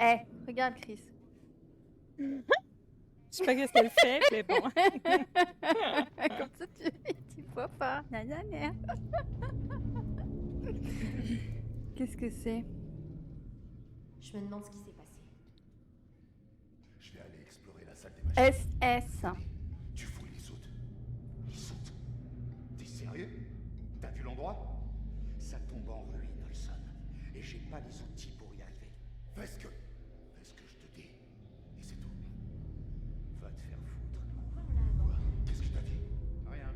Eh, regarde Chris. Je sais pas qu'est-ce qu'elle fait, mais bon. Comme ça, tu vois pas. Gna, gna, gna. Qu'est-ce que c'est? Je me demande ce qui s'est passé. Je vais aller explorer la salle des machines. SS. Tu fous les sautes. Ils sautent. T'es sérieux? T'as vu l'endroit? Ça tombe en ruine, Olson. Et j'ai pas les outils pour y arriver. Fais ce que je te dis. Et c'est tout. Va te faire foutre. Quoi? Qu'est-ce que t'as dit? Rien.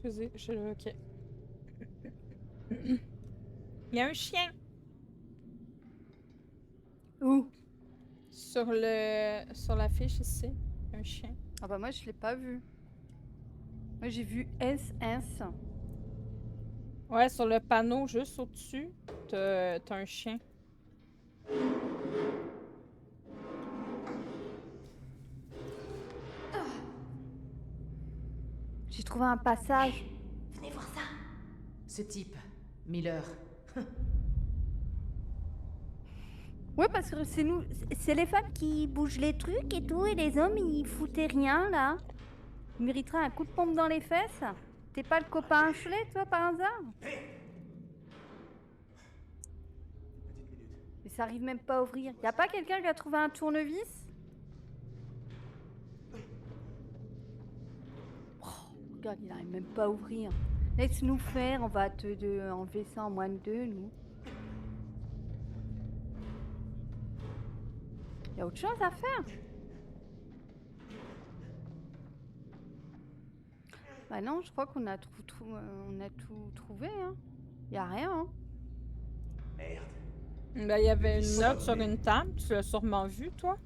Excusez, je suis là, ok. Il y a un chien Où? sur l'affiche ici. Un chien. Ah bah moi je l'ai pas vu. Moi j'ai vu SS. Ouais, sur le panneau juste au-dessus, t'as un chien. J'ai trouvé un passage. Venez voir ça. Ce type, Miller. Ouais, parce que c'est nous, c'est les femmes qui bougent les trucs et tout, et les hommes ils foutaient rien là. Ils mériteraient un coup de pompe dans les fesses. T'es pas le copain Ashley, toi, par hasard? Mais ça arrive même pas à ouvrir. Y a pas quelqu'un qui a trouvé un tournevis? Oh, regarde, il arrive même pas à ouvrir. Laisse-nous faire, on va te enlever ça en moins de 2, nous. Y a autre chose à faire? Bah non, je crois qu'on a tout trouvé, hein. Y a rien, hein. Merde. Ben, il y avait une note sur une table, tu l'as sûrement vu, toi.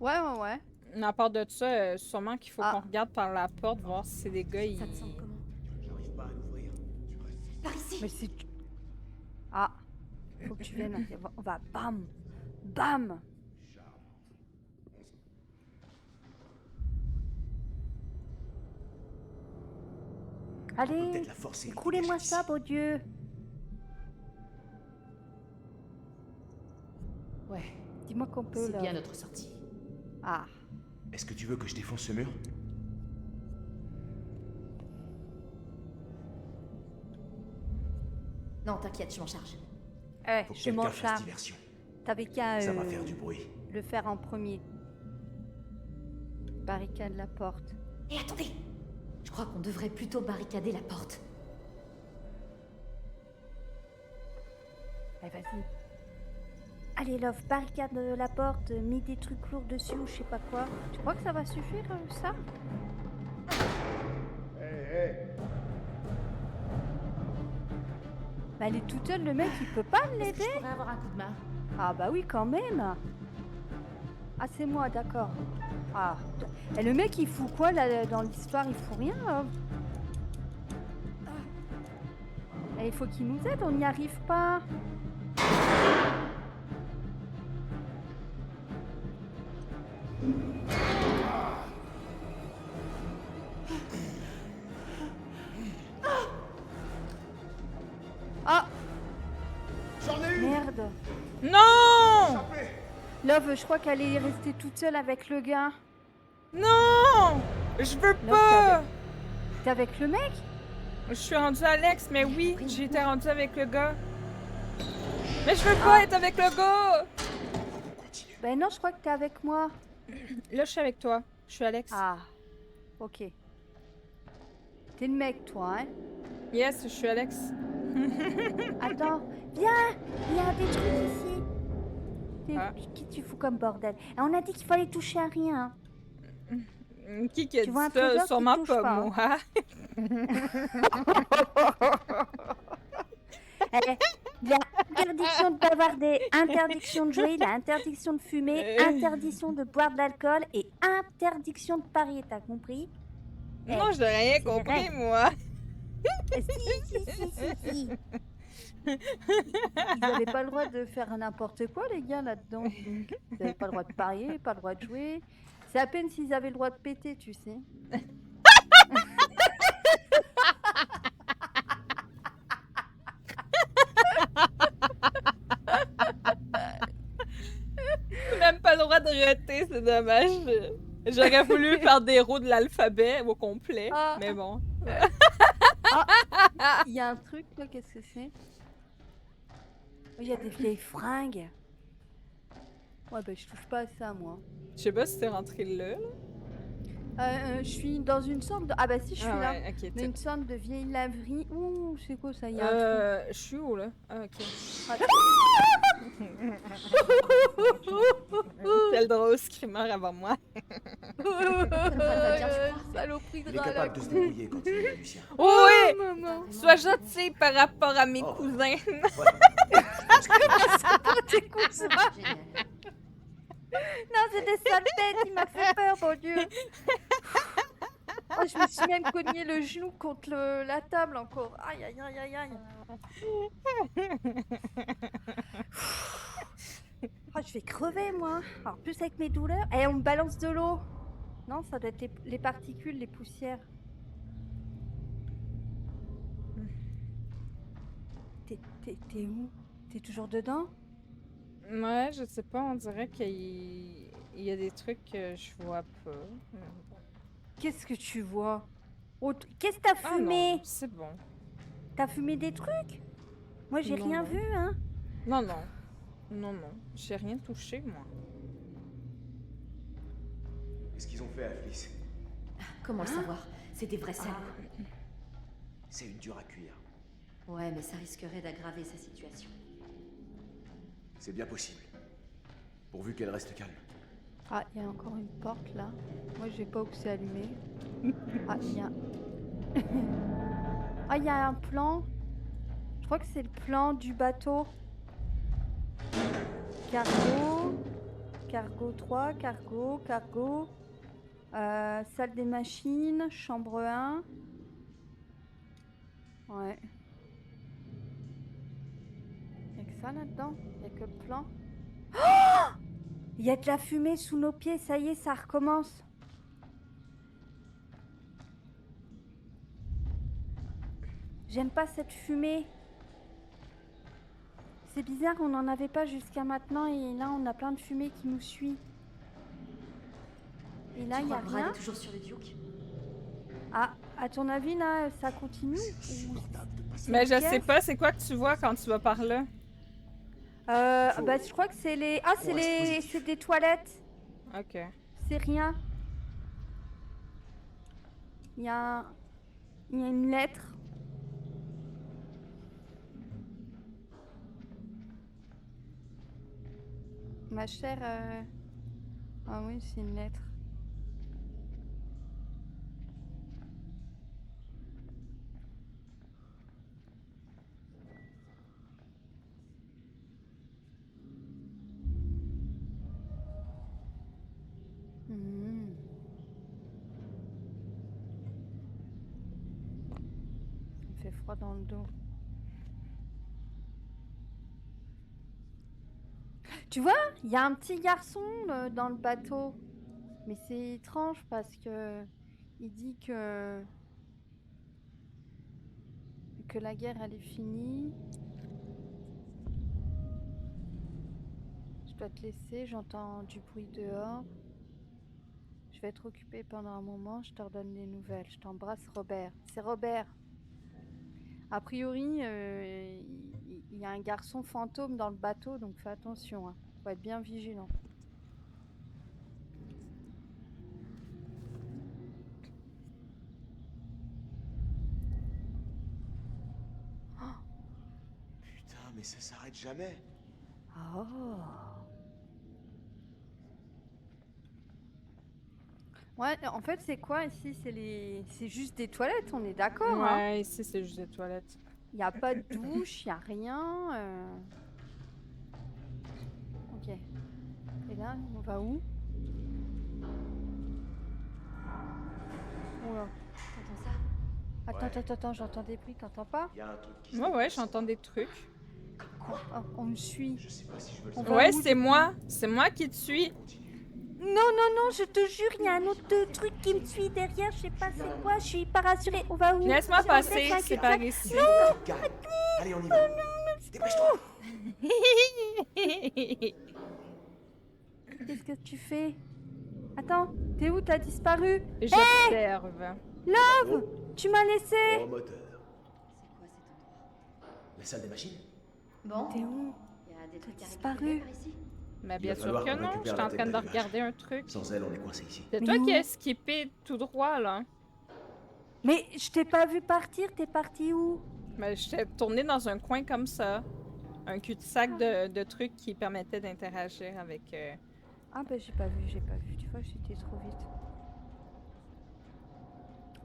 Ouais, ouais, ouais. Mais à part de ça, sûrement qu'il faut Ah. qu'on regarde par la porte, voir si les gars, ils... Ça te semble comment? J'arrive pas à l'ouvrir. Tu restes. Par ici. Mais c'est... Ah, faut que tu viennes. On va bam, bam. Allez, Peut-être la forcer. écroulez-moi ça, beau Dieu. Ouais, Dis-moi qu'on peut, c'est là. bien notre sortie. Ah, Est-ce que tu veux que je défonce ce mur? Non, t'inquiète, je m'en charge. Faut que je quelqu'un m'en fasse charge. diversion. T'avais qu'à Ça va faire du bruit. le faire en premier. Barricade la porte. Et attendez! Je crois qu'on devrait plutôt barricader la porte. Allez, vas-y. Allez, Love, barricade la porte, mets des trucs lourds dessus ou je sais pas quoi. Tu crois que ça va suffire, ça? Bah, elle est toute seule, le mec, il peut pas Est-ce que l'aider? je pourrais avoir un coup de main? Ah bah oui, quand même. Ah, c'est moi, d'accord. Ah. Et le mec, il fout quoi, là, dans l'histoire? Il fout rien, là. Et il faut qu'il nous aide, on n'y arrive pas. Ah, J'en ai une! merde. Non! Love, je crois qu'elle est restée toute seule avec le gars. Non! Je veux pas! T'es avec le mec? Je suis rendue Alex, mais oui, j'étais rendue avec le gars. Mais je veux pas être avec le gars! Ben non, je crois que t'es avec moi. Là, je suis avec toi. Je suis Alex. Ah, ok. T'es le mec, toi, hein? Yes, je suis Alex. Attends, viens! Il y a des trucs ici. Ah. Qui tu fous comme bordel? Et on a dit qu'il fallait toucher à rien. Qui a Tu dit vois un ça? trésor, tu Sûrement touches pas pas, moi. Il y a interdiction de bavarder, interdiction de jouer, il y a interdiction de fumer, interdiction de boire de l'alcool et interdiction de parier, t'as compris? Non, je n'ai rien c'est compris, vrai. moi. Si. Ils n'avaient pas le droit de faire n'importe quoi, les gars, là-dedans. Ils n'avaient pas le droit de parier, pas le droit de jouer. C'est à peine s'ils avaient le droit de péter, tu sais. raté, c'est dommage. J'aurais voulu faire des roues de l'alphabet au complet, Ah. mais bon. Il y a un truc là, qu'est-ce que c'est? Oh, il y a des vieilles fringues. Ouais, bah je touche pas à ça, moi. Je sais pas si t'es rentré là. Je suis dans une sorte de... Ah bah si, je suis Ah là. ouais, ok. Dans une sorte de vieille laverie. Ouh, c'est quoi ça? Il y a un truc. Je suis où là? Ah, ok. Quel drôle screamer avant moi. Saloperie de Il est rat, là. capable de se débrouiller quand il est Lucien. Oui! Maman. Sois gentil par rapport à mes Oh. cousins. Tes cousins. Génial. Non, c'est des sales têtes, il m'a fait peur, mon Dieu. Oh, je me suis même cogné le genou contre la table encore. Aïe, aïe, aïe, aïe, aïe. Oh, je vais crever, moi. Alors, plus avec mes douleurs. Et on me balance de l'eau. Non, ça doit être les particules, les poussières. T'es où? T'es toujours dedans? Ouais, je sais pas, on dirait qu'il y a des trucs que je vois pas. Qu'est-ce que tu vois? Oh, qu'est-ce que t'as Ah fumé? non, c'est bon. T'as fumé des trucs? Moi, j'ai Non, rien non. vu, hein. Non, non. Non, non. J'ai rien touché, moi. Qu'est-ce qu'ils ont fait à Fliss? Comment le savoir? C'est des vrais salauds. C'est une dure à cuire. Ouais, mais ça risquerait d'aggraver sa situation. C'est bien possible. Pourvu qu'elle reste calme. Ah, il y a encore une porte là. Moi, je sais pas où c'est allumé. Ah, il y a. Ah, il y a un plan. Je crois que c'est le plan du bateau. Cargo. Cargo 3, cargo. Salle des machines, chambre 1. Ouais. Il y a que ça là-dedans. Il y a que le plan. Il y a de la fumée sous nos pieds, ça y est, ça recommence. J'aime pas cette fumée. C'est bizarre, on n'en avait pas jusqu'à maintenant et là on a plein de fumée qui nous suit. Et là, Tu il y a crois que Brad rien. est toujours sur le Duke? Ah, à ton avis, là, ça continue ou- Insupportable de passer. Mais je une sais pièce? pas, c'est quoi que tu vois quand tu vas par là? Bah, je crois que c'est les... Ah, Faut rester positif. c'est des toilettes. Ok. C'est rien. Il y a une lettre. Ma chère... Ah oui, c'est une lettre. Mhm. Il me fait froid dans le dos. Tu vois, il y a un petit garçon dans le bateau. Mais c'est étrange parce que il dit que la guerre elle est finie. Je dois te laisser, j'entends du bruit dehors. Je vais être occupée pendant un moment, je te redonne des nouvelles. Je t'embrasse, Robert. C'est Robert. A priori, il y a un garçon fantôme dans le bateau, donc fais attention. Hein. Faut être bien vigilant. Putain, mais ça s'arrête jamais. Oh. Ouais, en fait, c'est quoi ici? C'est juste des toilettes, on est d'accord, hein? Ouais, ici c'est juste des toilettes. Il n'y a pas de douche, il n'y a rien. Ok. Et là, on va où? Oula. T'entends ça? Attends, j'entends des bruits, t'entends pas? Il y a un truc qui se Ouais, ouais, déplace. j'entends des trucs. Oh, on me suit. Je sais pas si je veux le On faire. va Ouais, où, c'est moi. C'est moi qui te suis. Continue. Non, je te jure, il y a un autre truc qui me suit derrière, je sais pas c'est quoi, je suis pas rassurée. On va où? Laisse-moi On passer, laisse c'est un par cul-de-sac. ici. Calme. Allez, on y va. Dépêche-toi. Qu'est-ce que tu fais? Attends, t'es où? T'as disparu? J'observe. Love! Tu m'as laissé! Oh, moteur. C'est quoi cet endroit? La salle des machines? Bon, T'es où? il y a des trucs à disparu. récupérer par ici? Mais Il bien va sûr falloir que qu'on non, récupère j'étais la en tête train de d'allumage. regarder un truc. Sans elle, on est coincé ici. C'est Mais toi qui non. as skippé tout droit, là. Mais je t'ai pas vu partir, t'es parti où? Mais j'étais tournée dans un coin comme ça. Un cul-de-sac de trucs qui permettaient d'interagir avec... Ah bah j'ai pas vu. Tu vois, j'étais trop vite.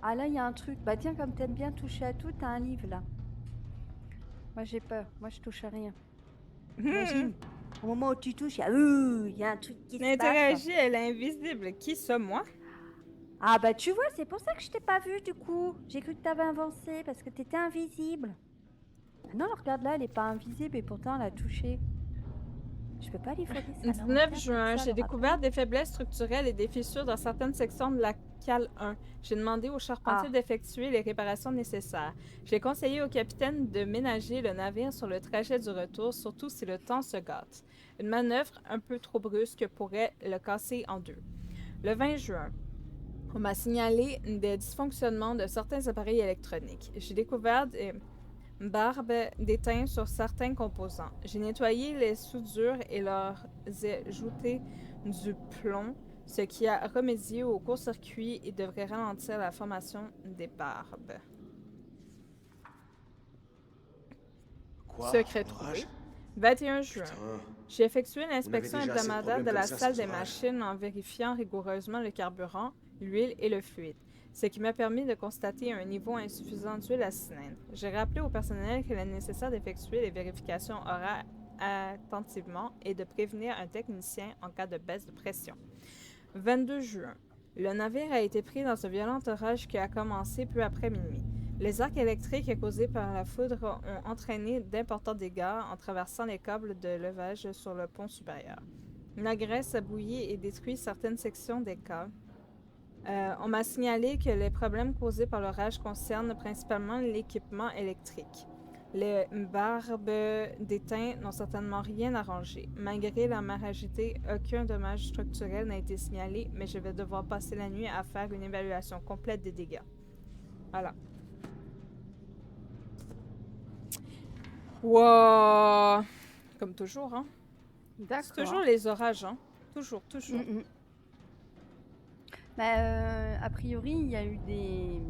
Ah là, il y a un truc. Bah tiens, comme t'aimes bien toucher à tout, t'as un livre là. Moi j'ai peur, moi je touche à rien. Imagine, au moment où tu touches, il y a un truc qui se passe. L'interagir, elle est invisible. Qui ça, moi? Ah bah tu vois, c'est pour ça que je t'ai pas vu du coup. J'ai cru que t'avais avancé parce que t'étais invisible. Ah non, regarde là, elle est pas invisible et pourtant elle a touché. Je peux pas lui faire ça. 19 juin, j'ai découvert des faiblesses structurelles et des fissures dans certaines sections de la cale 1. J'ai demandé au charpentier d'effectuer les réparations nécessaires. J'ai conseillé au capitaine de ménager le navire sur le trajet du retour, surtout si le temps se gâte. Une manœuvre un peu trop brusque pourrait le casser en deux. Le 20 juin, on m'a signalé des dysfonctionnements de certains appareils électroniques. J'ai découvert des barbes d'étain sur certains composants. J'ai nettoyé les soudures et leur ai ajouté du plomb, ce qui a remédié au court-circuit et devrait ralentir la formation des barbes. Quoi? Secret Orage? trouvé. 21 juin. Putain. J'ai effectué une inspection déjà assez de hebdomadaire de problèmes la comme ça, salle c'est des dommage. machines en vérifiant rigoureusement le carburant, l'huile et le fluide, ce qui m'a permis de constater un niveau insuffisant d'huile à cylindre. J'ai rappelé au personnel qu'il est nécessaire d'effectuer les vérifications orales attentivement et de prévenir un technicien en cas de baisse de pression. 22 juin. Le navire a été pris dans un violent orage qui a commencé peu après minuit. Les arcs électriques causés par la foudre ont entraîné d'importants dégâts en traversant les câbles de levage sur le pont supérieur. La graisse a bouilli et détruit certaines sections des câbles. On m'a signalé que les problèmes causés par l'orage concernent principalement l'équipement électrique. Les barbes d'étain n'ont certainement rien arrangé. Malgré la mer agitée, aucun dommage structurel n'a été signalé, mais je vais devoir passer la nuit à faire une évaluation complète des dégâts. Voilà. Wow! Comme toujours, hein? D'accord. C'est toujours les orages, hein? Toujours. Bah, a priori, il y a eu des...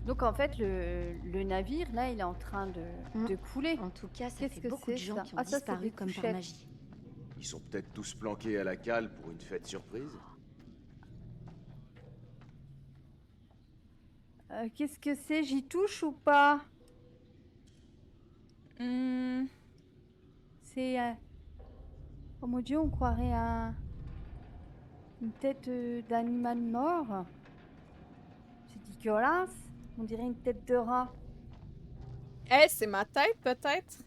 Donc en fait, le navire, là, il est en train de couler. En tout cas, ça Qu'est-ce fait que beaucoup de c'est, gens ça? qui ont Ah, ça, c'est disparu des comme par couchettes. magie. Ils sont peut-être tous planqués à la cale pour une fête surprise. Qu'est-ce que c'est? J'y touche ou pas? C'est... Oh mon Dieu, on croirait à une tête d'animal mort. C'est dégueulasse. On dirait une tête de rat. Eh, c'est ma tête, peut-être?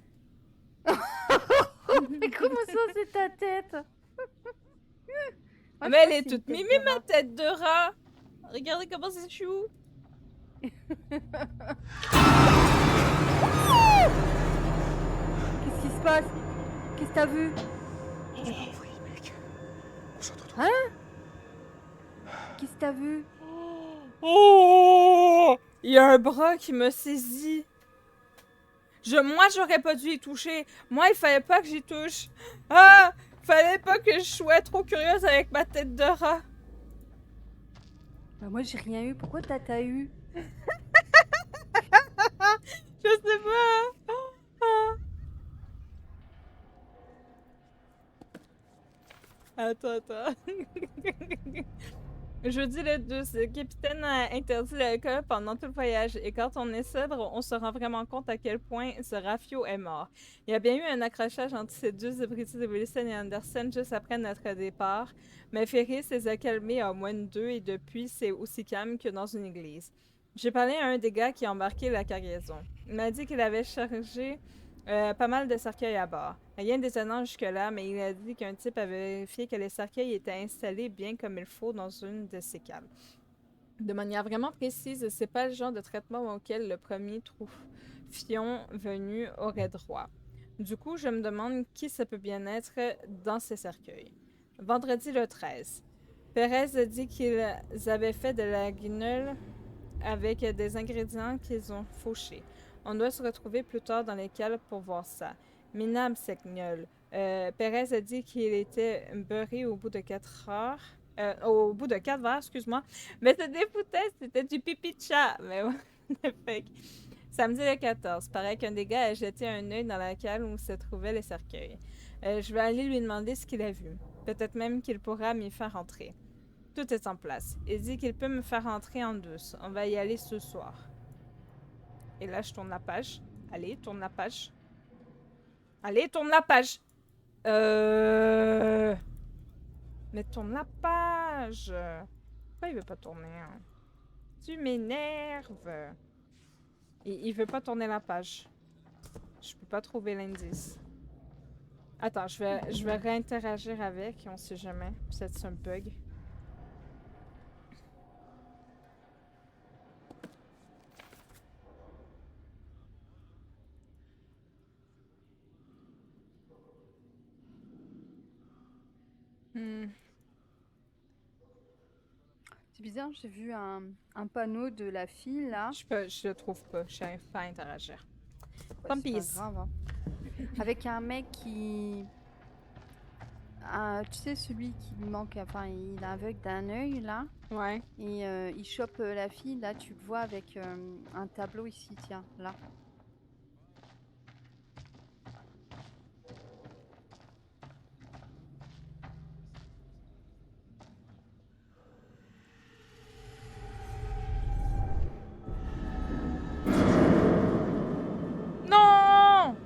Mais comment ça, c'est ta tête? Moi, je Mais crois elle est que c'est une toute tête mimi, de ma rat. tête de rat! Regardez comment c'est chou! Qu'est-ce qui se passe? Qu'est-ce que t'as vu? Je t'en prie, mec. Concentre-toi. Qu'est-ce que t'as vu? Oh! Il y a un bras qui me saisit. Moi, j'aurais pas dû y toucher. Moi, il fallait pas que j'y touche. Ah! Fallait pas que je sois trop curieuse avec ma tête de rat. Bah moi, j'ai rien eu. Pourquoi t'as eu? Je sais pas. Ah. Attends. Jeudi le 12, le capitaine a interdit l'alcool pendant tout le voyage et quand on est sobre, on se rend vraiment compte à quel point ce rafio est mort. Il y a bien eu un accrochage entre ces deux abrutis de Wilson et Anderson juste après notre départ, mais Ferris les a calmés à moins de 2 et depuis, c'est aussi calme que dans une église. J'ai parlé à un des gars qui a embarqué la cargaison. Il m'a dit qu'il avait chargé pas mal de cercueils à bord. Rien d'étonnant jusque-là, mais il a dit qu'un type avait vérifié que les cercueils étaient installés bien comme il faut dans une de ces cales. De manière vraiment précise, c'est pas le genre de traitement auquel le premier troufion venu aurait droit. Du coup, je me demande qui ça peut bien être dans ces cercueils. Vendredi le 13. Perez a dit qu'ils avaient fait de la guignole avec des ingrédients qu'ils ont fauchés. On doit se retrouver plus tard dans les cales pour voir ça. Minable cette guignole. Perez a dit qu'il était beurré au bout de 4 heures. Au bout de 4 heures, excuse-moi. Mais se défoutait, c'était du pipi de chat. Mais ouais, fait que- Samedi le 14. Paraît qu'un des gars a jeté un œil dans la cale où se trouvaient les cercueils. Je vais aller lui demander ce qu'il a vu. Peut-être même qu'il pourra m'y faire entrer. Tout est en place. Il dit qu'il peut me faire entrer en douce. On va y aller ce soir. Et là, je tourne la page. Allez, tourne la page. Allez, tourne la page. Mais tourne la page. Pourquoi il veut pas tourner? Hein? Tu m'énerves. Il veut pas tourner la page. Je peux pas trouver l'indice. Attends, je vais réinteragir avec, on sait jamais. Peut-être c'est un bug. C'est bizarre, j'ai vu un panneau de la fille là. Je le trouve pas. Je n'arrive pas à interagir. Ouais, Tant c'est pis. pas grave, hein. Avec un mec qui. Tu sais, celui qui lui manque. Enfin, il est aveugle d'un œil là. Ouais. Et il chope la fille. Là, tu le vois avec un tableau ici, tiens, là. Non!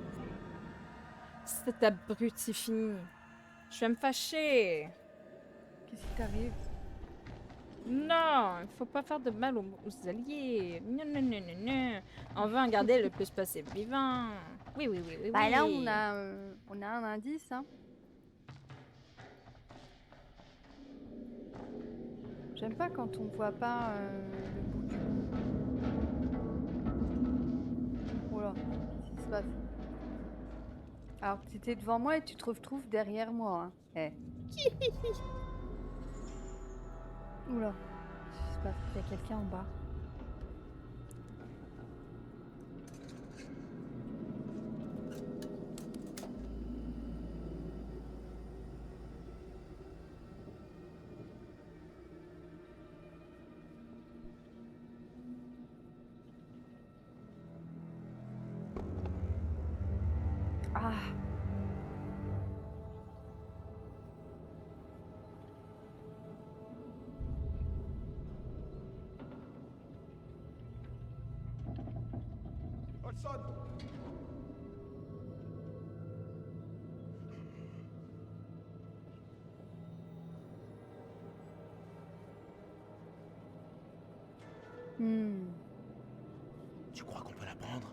Cet abruti fini. Je vais me fâcher. Qu'est-ce qui t'arrive? Non, il faut pas faire de mal aux alliés. Non, non, non, non, non. On veut en garder le plus possible vivant. Oui, oui, oui, oui. Bah là, oui. on a un indice, hein. J'aime pas quand on voit pas le bout du bout. Voilà, qu'est-ce qui se passe? Alors, tu étais devant moi et tu te retrouves derrière moi. Hein. Eh. Oula, qu'est-ce qui se passe? Il y a quelqu'un en bas. Ah! Olson! Hmm. Tu crois qu'on peut la prendre?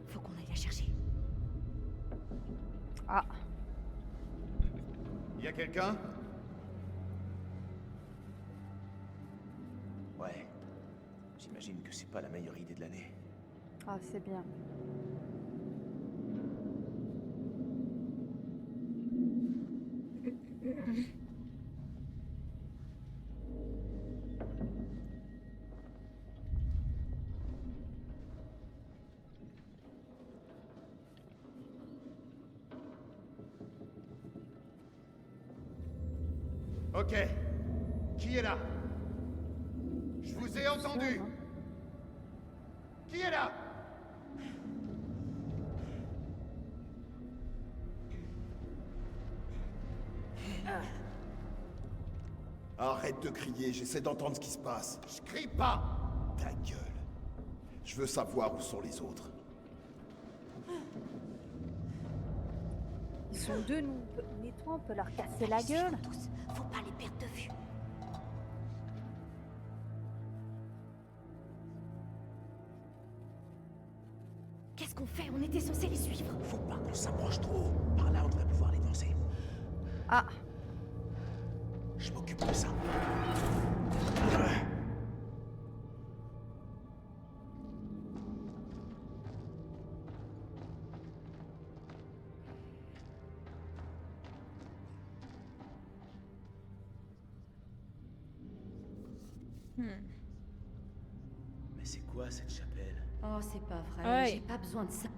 Faut qu'on aille la chercher. Ah! Y a quelqu'un? Ouais. J'imagine que c'est pas la meilleure idée de l'année. Ah, c'est bien. Ok. Qui est là? Je vous ai entendu. Hein. Qui est là? Arrête de crier, j'essaie d'entendre ce qui se passe. Je crie pas. Ta gueule. Je veux savoir où sont les autres. Ils sont deux, nous. Mais toi, on peut leur casser la gueule. Tous. Faut pas les perdre de vue. Qu'est-ce qu'on fait? On était censé les suivre. Faut pas qu'on s'approche trop. Par là, on devrait pouvoir les danser. Ah! Je m'occupe de ça. Mais c'est quoi cette chapelle? Oh, c'est pas vrai. Ouais. J'ai pas besoin de ça.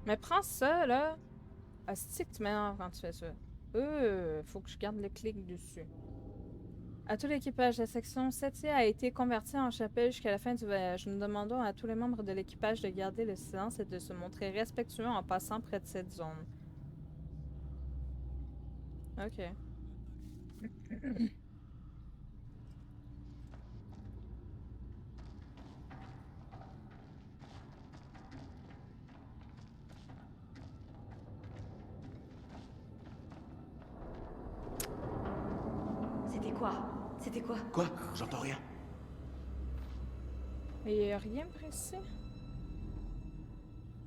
Mais prends ça, là. Asti que tu m'énerves quand tu fais ça. Faut que je garde le clic dessus. À tout l'équipage, la section 7 a été convertie en chapelle jusqu'à la fin du voyage. Nous demandons à tous les membres de l'équipage de garder le silence et de se montrer respectueux en passant près de cette zone. Ok. C'était quoi? C'était quoi? Quoi? J'entends rien. Il n'y a rien pressé.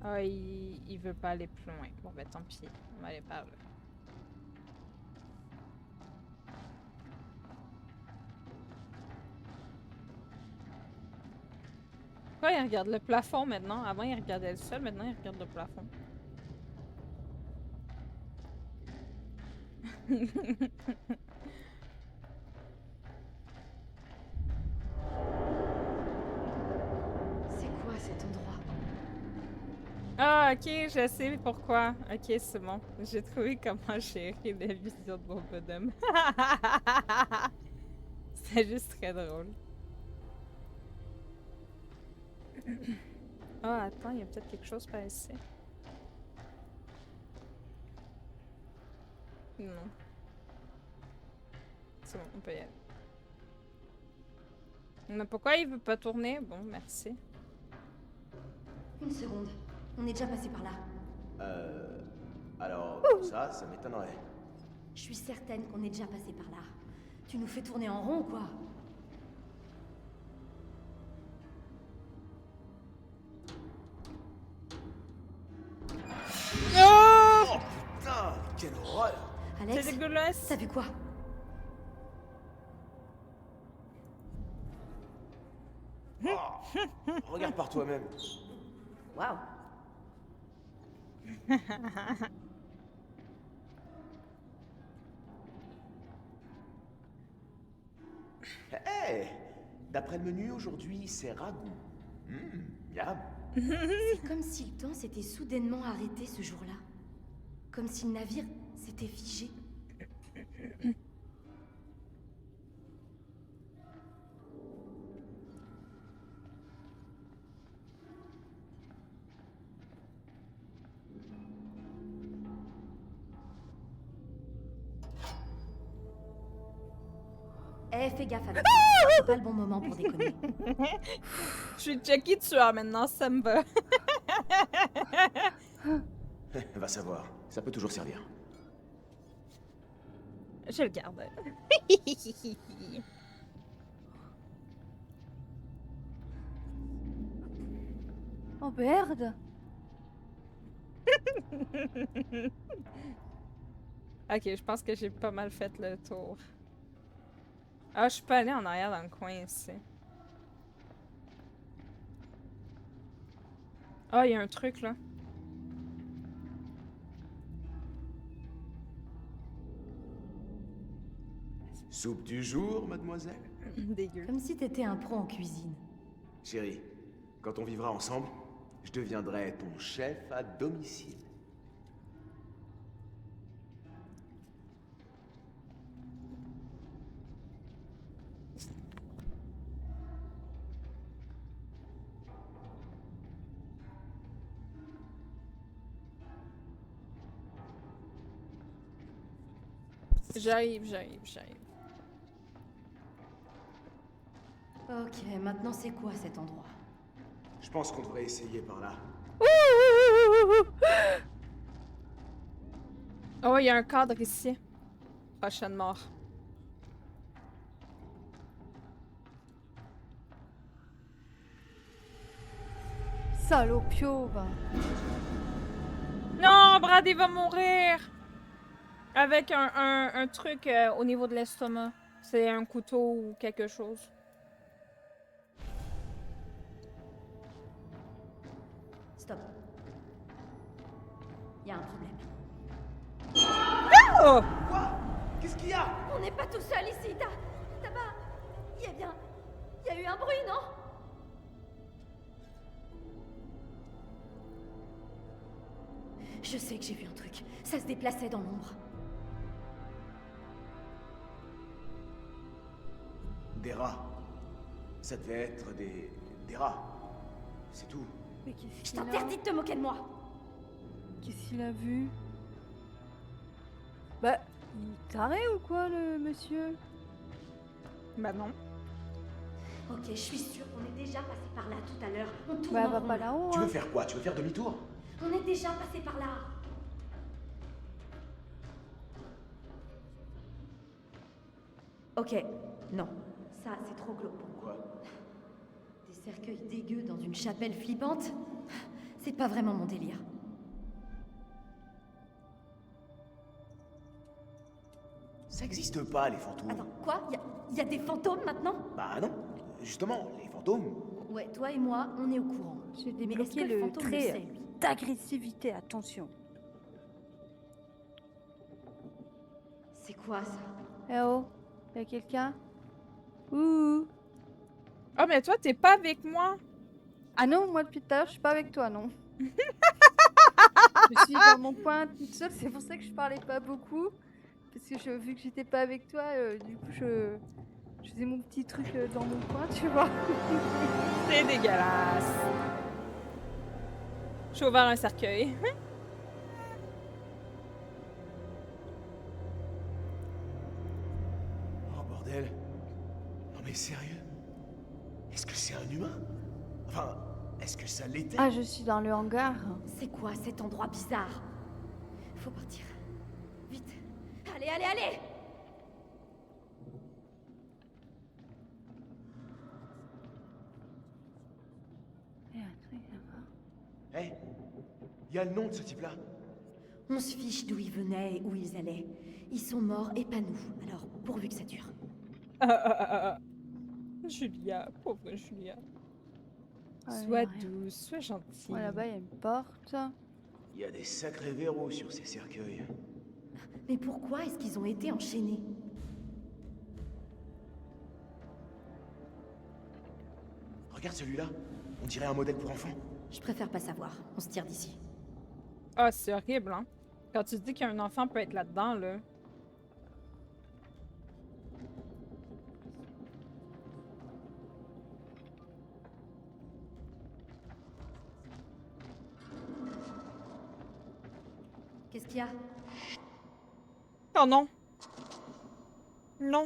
Ah, il veut pas aller plus loin. Bon, ben tant pis. On va aller par là. Pourquoi il regarde le plafond maintenant? Avant, il regardait le sol. Maintenant, il regarde le plafond. C'est quoi cet endroit? Ah, ok, je sais pourquoi. Ok, c'est bon. J'ai trouvé comment gérer la vision de mon bonhomme. C'était juste très drôle. Ah, attends, il y a peut-être quelque chose par ici. Non. C'est bon, on peut y aller. Mais pourquoi il veut pas tourner? Bon, merci. Une seconde. On est déjà passé par là. Alors, ça m'étonnerait. Je suis certaine qu'on est déjà passé par là. Tu nous fais tourner en rond, quoi. Oh! Oh putain, quelle horreur! C'est Alex, dégueulasse! t'as vu quoi? Regarde par toi-même. Waouh. Hé! D'après le menu, aujourd'hui, c'est ragoût. Miam. C'est comme si le temps s'était soudainement arrêté ce jour-là. Comme si le navire s'était figé. Eh, fais gaffe avec ça. C'est pas le bon moment pour déconner. Je suis Jackie tueur maintenant, ça me va. Va savoir, ça peut toujours servir. Je le garde. Oh merde! Ok, je pense que j'ai pas mal fait le tour. Ah, je suis pas allée en arrière dans le coin ici. Ah, il y a un truc là. Soupe du jour, mademoiselle? Dégueu. Comme si t'étais un pro en cuisine. Chérie, quand on vivra ensemble, je deviendrai ton chef à domicile. J'arrive. Ok, maintenant c'est quoi cet endroit? Je pense qu'on devrait essayer par là. Oh, il y a un cadre ici. Prochaine mort. Salopio, va. Non, Brady va mourir! Avec un truc au niveau de l'estomac. C'est un couteau ou quelque chose. Stop. Y a un problème. Oh! Quoi? Qu'est-ce qu'il y a? On n'est pas tout seul ici, t'as pas... Y a bien... Il y a eu un bruit, non? Je sais que j'ai vu un truc. Ça se déplaçait dans l'ombre. Des rats. Ça devait être des rats. C'est tout. Mais qu'est-ce Je qu'il a? t'interdis de te moquer de moi. Qu'est-ce qu'il a vu? Bah, il est taré ou quoi, le monsieur? Bah non. Ok, je suis sûre qu'on est déjà passé par là tout à l'heure. On tourne Bah, en va rond. pas là-haut, Tu hein. veux faire quoi? Tu veux faire demi-tour? On est déjà passé par là. Ok, non. Ça, c'est trop glauque pour moi. Quoi? Des cercueils dégueux dans une chapelle flippante? C'est pas vraiment mon délire. Ça existe pas, les fantômes. Attends, quoi? Y a des fantômes maintenant? Bah non. Justement, les fantômes. Ouais, toi et moi, on est au courant. J'ai Mais est-ce débloqué que le le fantôme le trait sait, lui? d'agressivité, attention. C'est quoi ça? Eh oh, y'a quelqu'un? Ouh. Ah, mais toi, t'es pas avec moi. Ah non, moi depuis tout à l'heure, je suis pas avec toi, non. Je suis dans mon coin toute seule, c'est pour ça que je parlais pas beaucoup. Parce que vu que j'étais pas avec toi, du coup, je faisais mon petit truc dans mon coin, tu vois. C'est dégueulasse. J'ai ouvert un cercueil. Oh bordel. Non mais sérieux? Est-ce que c'est un humain? Enfin, est-ce que ça l'était? Ah, je suis dans le hangar. C'est quoi cet endroit bizarre? Faut partir. Vite. Allez, allez, allez! Il y a un truc là-bas. Hé, il y a le nom de ce type-là. On se fiche d'où ils venaient et où ils allaient. Ils sont morts et pas nous. Alors, pourvu que ça dure. Julia, pauvre Julia. Ah, il y Sois a rien. douce, sois gentille. Ouais, là-bas, il y a une porte. Il y a des sacrés verrous sur ces cercueils. Mais pourquoi est-ce qu'ils ont été enchaînés? Regarde celui-là. On dirait un modèle pour enfants. Je préfère pas savoir. On se tire d'ici. Ah, c'est horrible, hein? Quand tu te dis qu'un enfant peut être là-dedans, là. Qu'est-ce qu'il y a? Oh non! Non!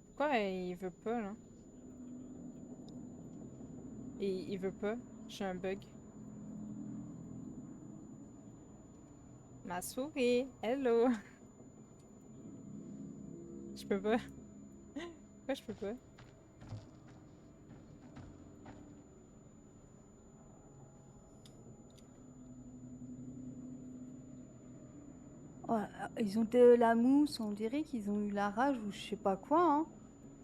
Pourquoi il veut pas, là? Il veut pas. J'ai un bug. Ma souris! Hello! Je peux pas. Pourquoi je peux pas? Oh, ils ont de la mousse, on dirait qu'ils ont eu la rage ou je sais pas quoi, hein.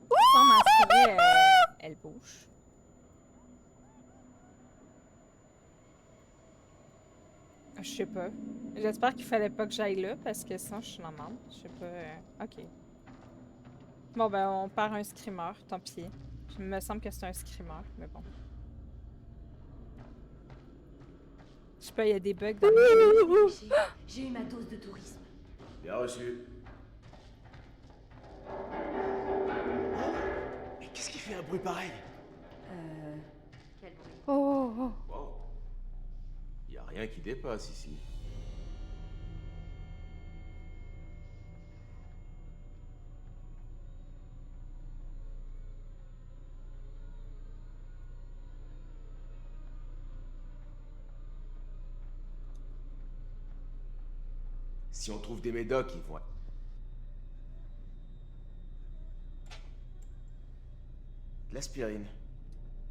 Quand ma souris, elle bouge. Je sais pas. J'espère qu'il fallait pas que j'aille là parce que sinon je suis dans la merde. Je sais pas. Ok. Bon ben on perd un screamer, tant pis. Il me semble que c'est un screamer, mais bon. Je sais pas, il y a des bugs dans mes jeux. J'ai eu ma dose de tourisme. Bien reçu. Mais qu'est-ce qui fait un bruit pareil? Quel bruit. Oh, oh, oh. Wow. Y a rien qui dépasse ici. Si on trouve des médocs, ils vont... De l'aspirine.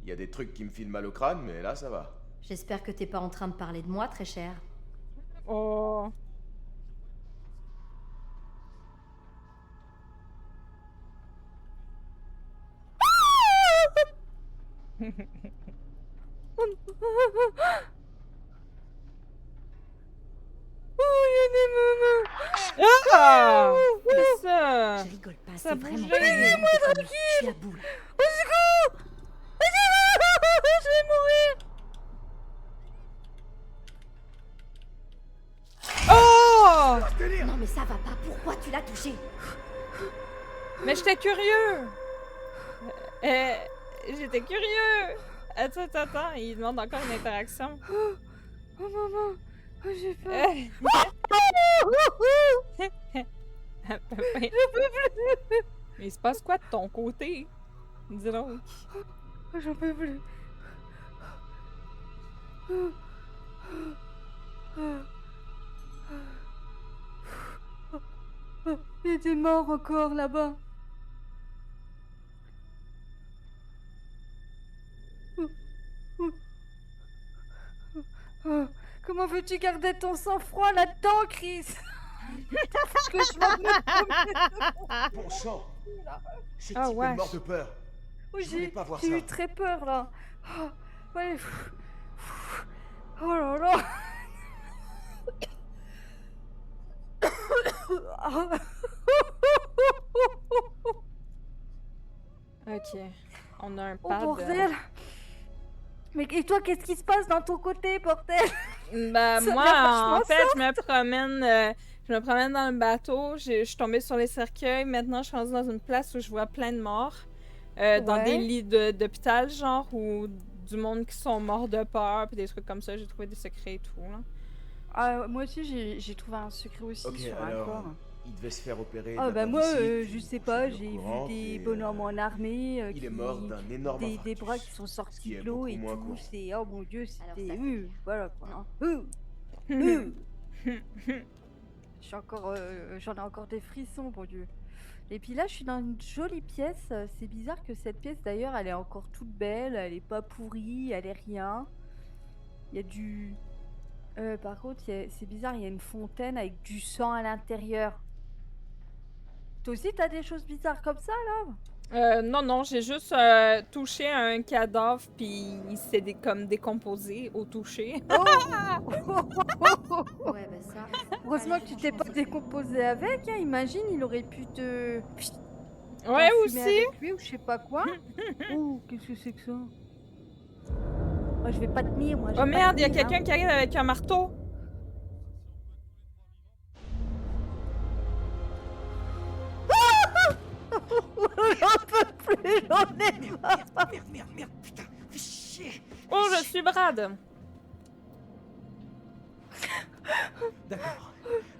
Il y a des trucs qui me filent mal au crâne, mais là, ça va. J'espère que t'es pas en train de parler de moi, très cher. Oh. Oh, il y a des mamans. Ah! Ah. Je rigole pas, Ça c'est vraiment bouge. pas le moment de conneries. Je suis à bout, là. Je vais mourir. Oh! Non, mais ça va pas. Pourquoi tu l'as touché? Mais j'étais curieux! J'étais curieux! Attends, il demande encore une interaction. Oh maman, oh, j'ai peur. Mais il se passe quoi de ton côté? Dis donc. Oh, j'en peux plus. Il était mort encore là-bas. Comment veux-tu garder ton sang-froid là-dedans, Chris? Que je m'en Bon sang! Ce Ah, type ouais. est mort de peur. Oui, Je voulais pas voir j'ai ça. eu très peur là. Ouais. Oh là là. Ok. On a un Oh pad. bordel. Mais et toi, qu'est-ce qui se passe dans ton côté, bordel? Bah, Ça moi, vient vachement en fait, je me promène dans le bateau. Je suis tombée sur les cercueils. Maintenant, je suis rendue dans une place où je vois plein de morts. Dans Ouais. des lits d'hôpital, genre, ou du monde qui sont morts de peur, puis des trucs comme ça. J'ai trouvé des secrets et tout, là. Ah, moi aussi, j'ai trouvé un secret aussi Ok, sur un alors, corps. il devait se faire opérer. Ah bah moi, d'appendicite, je sais bon, pas, je suis j'ai au courant, vu des et, bonhommes en armée il est mort d'un énorme des infarctus, bras qui sont ce sortis qui est de l'eau beaucoup et moins tout. courant. C'est oh mon dieu, Alors c'était ça, voilà quoi. Hein. J'en ai encore des frissons, mon dieu. Et puis là, je suis dans une jolie pièce. C'est bizarre que cette pièce, d'ailleurs, elle est encore toute belle. Elle est pas pourrie, elle est rien. Il y a du... par contre, c'est bizarre, il y a une fontaine avec du sang à l'intérieur. Toi aussi, t'as des choses bizarres comme ça, là? Non, j'ai juste touché à un cadavre, puis il s'est comme décomposé au toucher. Ouais, bah ça. Heureusement allez, que tu t'es pas franchement, décomposé avec, hein. Imagine, il aurait pu te... Ouais, t'enfumer aussi! avec lui ou je sais pas quoi. Oh, qu'est-ce que c'est que ça? Moi, je vais pas tenir, moi. je Oh vais pas merde, il y a tenir, hein. quelqu'un qui arrive avec un marteau! J'en peux plus, j'en ai marre. Merde, putain, fais chier. Oh, je suis Brad!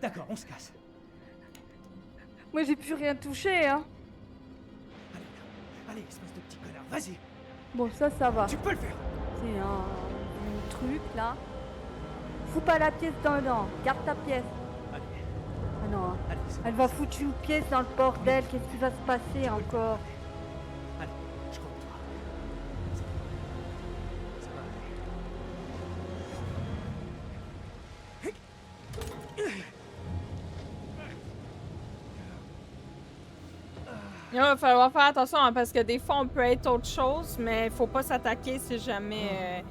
D'accord, on se casse. Moi, j'ai plus rien touché, hein. Allez, espèce de petit connard, vas-y, Bon, ça va. tu peux le faire. C'est un truc, là. Fous pas la pièce dedans. Garde ta pièce. Allez, Ah non, hein. allez, c'est Elle bon. va foutre une pièce dans le bordel. Qu'est-ce qui va se passer encore? Allez, je compte toi. Ça va aller. Il va falloir faire attention hein, parce que des fois on peut être autre chose, mais il faut pas s'attaquer si jamais.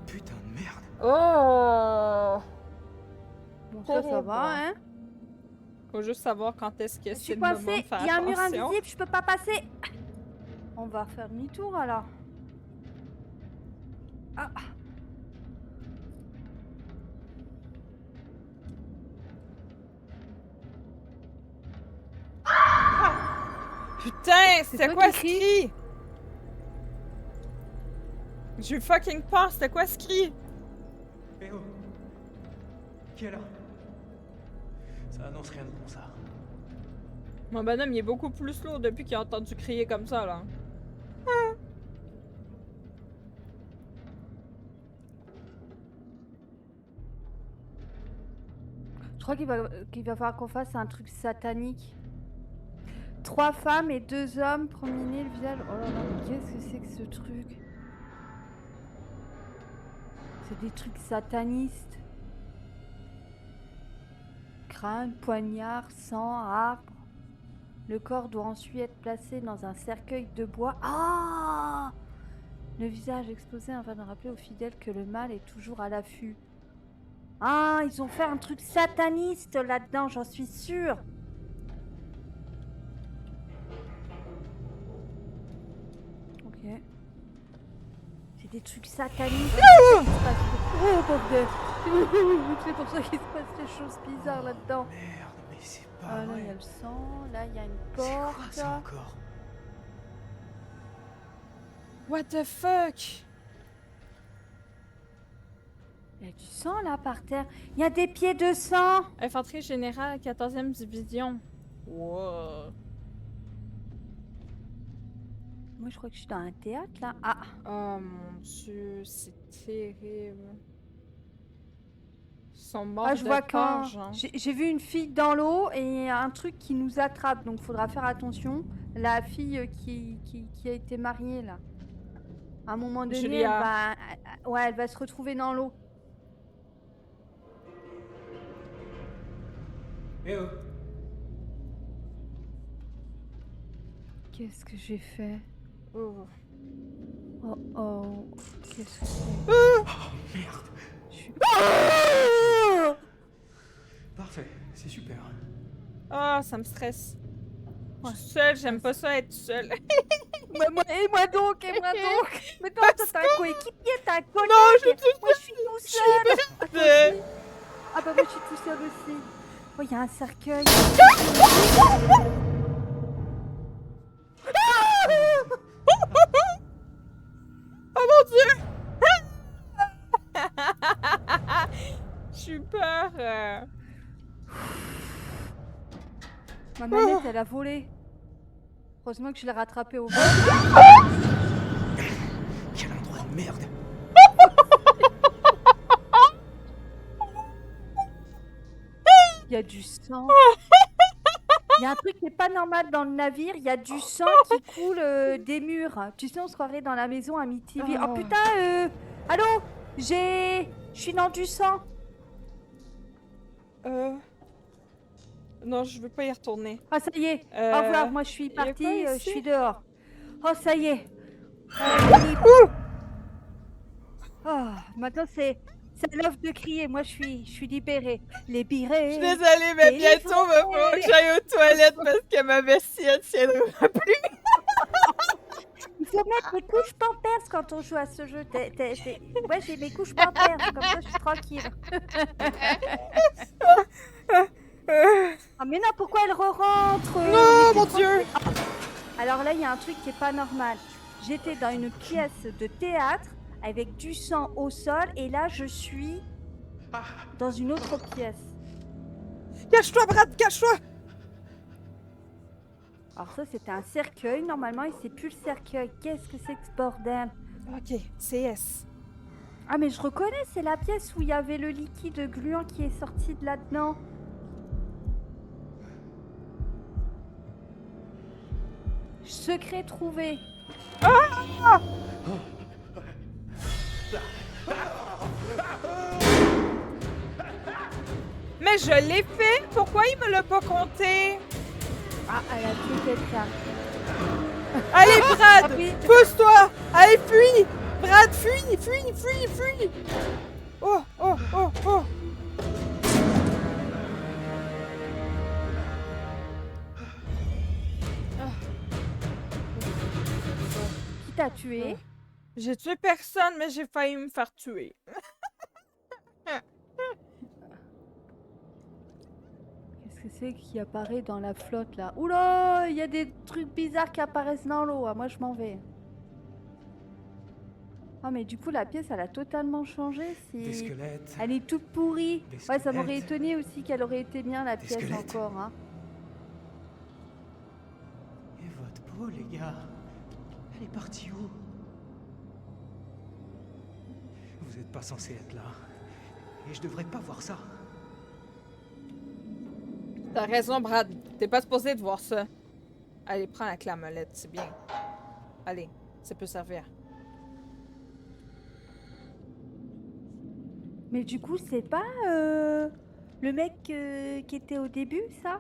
Putain de merde. Oh! Bon, ça Oh, va, hein. Faut juste savoir quand est-ce que Je c'est suis le moment de coincée. faire Il y a un mur attention. invisible, je peux pas passer. On va faire demi-tour alors. Ah. Putain, c'était toi quoi qui ce crie? cri? J'ai eu fucking peur, c'était quoi ce cri? Eh oh. Qui est là? Ça annonce rien de bon, ça. Mon bonhomme, il est beaucoup plus lourd depuis qu'il a entendu crier comme ça, là. Je crois qu'il va falloir qu'on fasse un truc satanique. 3 femmes et 2 hommes promener le visage. Oh là là, mais qu'est-ce que c'est que ce truc? C'est des trucs satanistes. Crâne, poignard, sang, arbre. Le corps doit ensuite être placé dans un cercueil de bois. Ah! Le visage exposé afin de rappeler aux fidèles que le mal est toujours à l'affût. Ah, ils ont fait un truc sataniste là-dedans, j'en suis sûre. des trucs sataniques. Oh bordel. C'est pour ça qu'il se passe des choses bizarres là-dedans. Merde, mais c'est pas Ah là, il vrai. y a le sang, là, il y a une C'est quoi porte. ça encore? What the fuck? Il y a du sang là par terre. Il y a des pieds de sang. Infanterie générale, 14e division. Wow. Moi, je crois que je suis dans un théâtre là. Ah, Oh mon dieu, c'est terrible. Ils sont morts ah je de vois peur, quand. genre. J'ai vu une fille dans l'eau et un truc qui nous attrape. Donc, faudra faire attention. La fille qui a été mariée là. À un moment donné, Julia. ouais, elle va se retrouver dans l'eau. Eh oh! Qu'est-ce que j'ai fait? Oh. Oh oh. Qu'est-ce que c'est? Oh merde! Je suis... Parfait, c'est super. Ah, ça me stresse. Je suis seule, j'aime pas ça être seule. Et moi donc. Mais toi, t'as un coéquipier, t'as un collègue. Non, je suis Moi, je suis tout seul. Ah, toi seule. aussi. Ah bah moi, je suis tout seul aussi. Oh, il y a un cercueil. Oh mon dieu! J'ai eu peur. Ma manette, elle a volé. Heureusement que je l'ai rattrapée au vol. Quel endroit de merde! Il y a du sang. Il y a un truc qui n'est pas normal dans le navire. Il y a du sang qui coule des murs. Tu sais, on se croirait dans la maison à Amityville. Oh, Oh. putain, allô? Je suis dans du sang. Non, je veux pas y retourner. Ah, ça y est. Au revoir, moi je suis y a quoi partie, je ici? suis dehors. Oh, ça y est. Maintenant c'est l'offre de crier. Moi je suis libérée. Je Libérée. suis désolée, mais bientôt, il va falloir que j'aille aux toilettes parce que ma vessie, elle tiendra plus. Il faut mettre les couches pampers quand on joue à ce jeu. Ouais, j'ai mes couches pampers, comme ça je suis tranquille. Ah mais non, pourquoi elle re-rentre? Non, mon dieu! Alors là, il y a un truc qui est pas normal. J'étais dans une pièce de théâtre avec du sang au sol et là, je suis dans une autre pièce. Cache-toi, Brad, cache-toi! Alors ça, c'était un cercueil normalement et c'est plus le cercueil. Qu'est-ce que c'est que ce bordel? Ok, CS. Ah mais je reconnais, c'est la pièce où il y avait le liquide gluant qui est sorti de là-dedans. Secret trouvé. Mais je l'ai fait! Pourquoi il me l'a pas compté? Ah, elle a tué quelqu'un. Allez, Brad! Ah oui. Pousse-toi! Allez, fuis! Brad, fuis! Fuis! Oh! Qui t'a tué? J'ai tué personne, mais j'ai failli me faire tuer. Qu'est-ce que c'est qui apparaît dans la flotte là? Oula, il y a des trucs bizarres qui apparaissent dans l'eau. Ah, moi je m'en vais. Ah mais du coup la pièce elle a totalement changé. Des squelettes. Elle est toute pourrie. Des Ouais, ça m'aurait squelettes. étonné aussi qu'elle aurait été bien la Des pièce squelettes. encore. Hein. Et votre peau, les gars? Elle est partie où? Vous êtes pas censé être là. Et je devrais pas voir ça. T'as raison, Brad. T'es pas supposé de voir ça. Allez, prends la clé à molette, c'est bien. Allez, ça peut servir. Mais du coup c'est pas le mec qui était au début ça?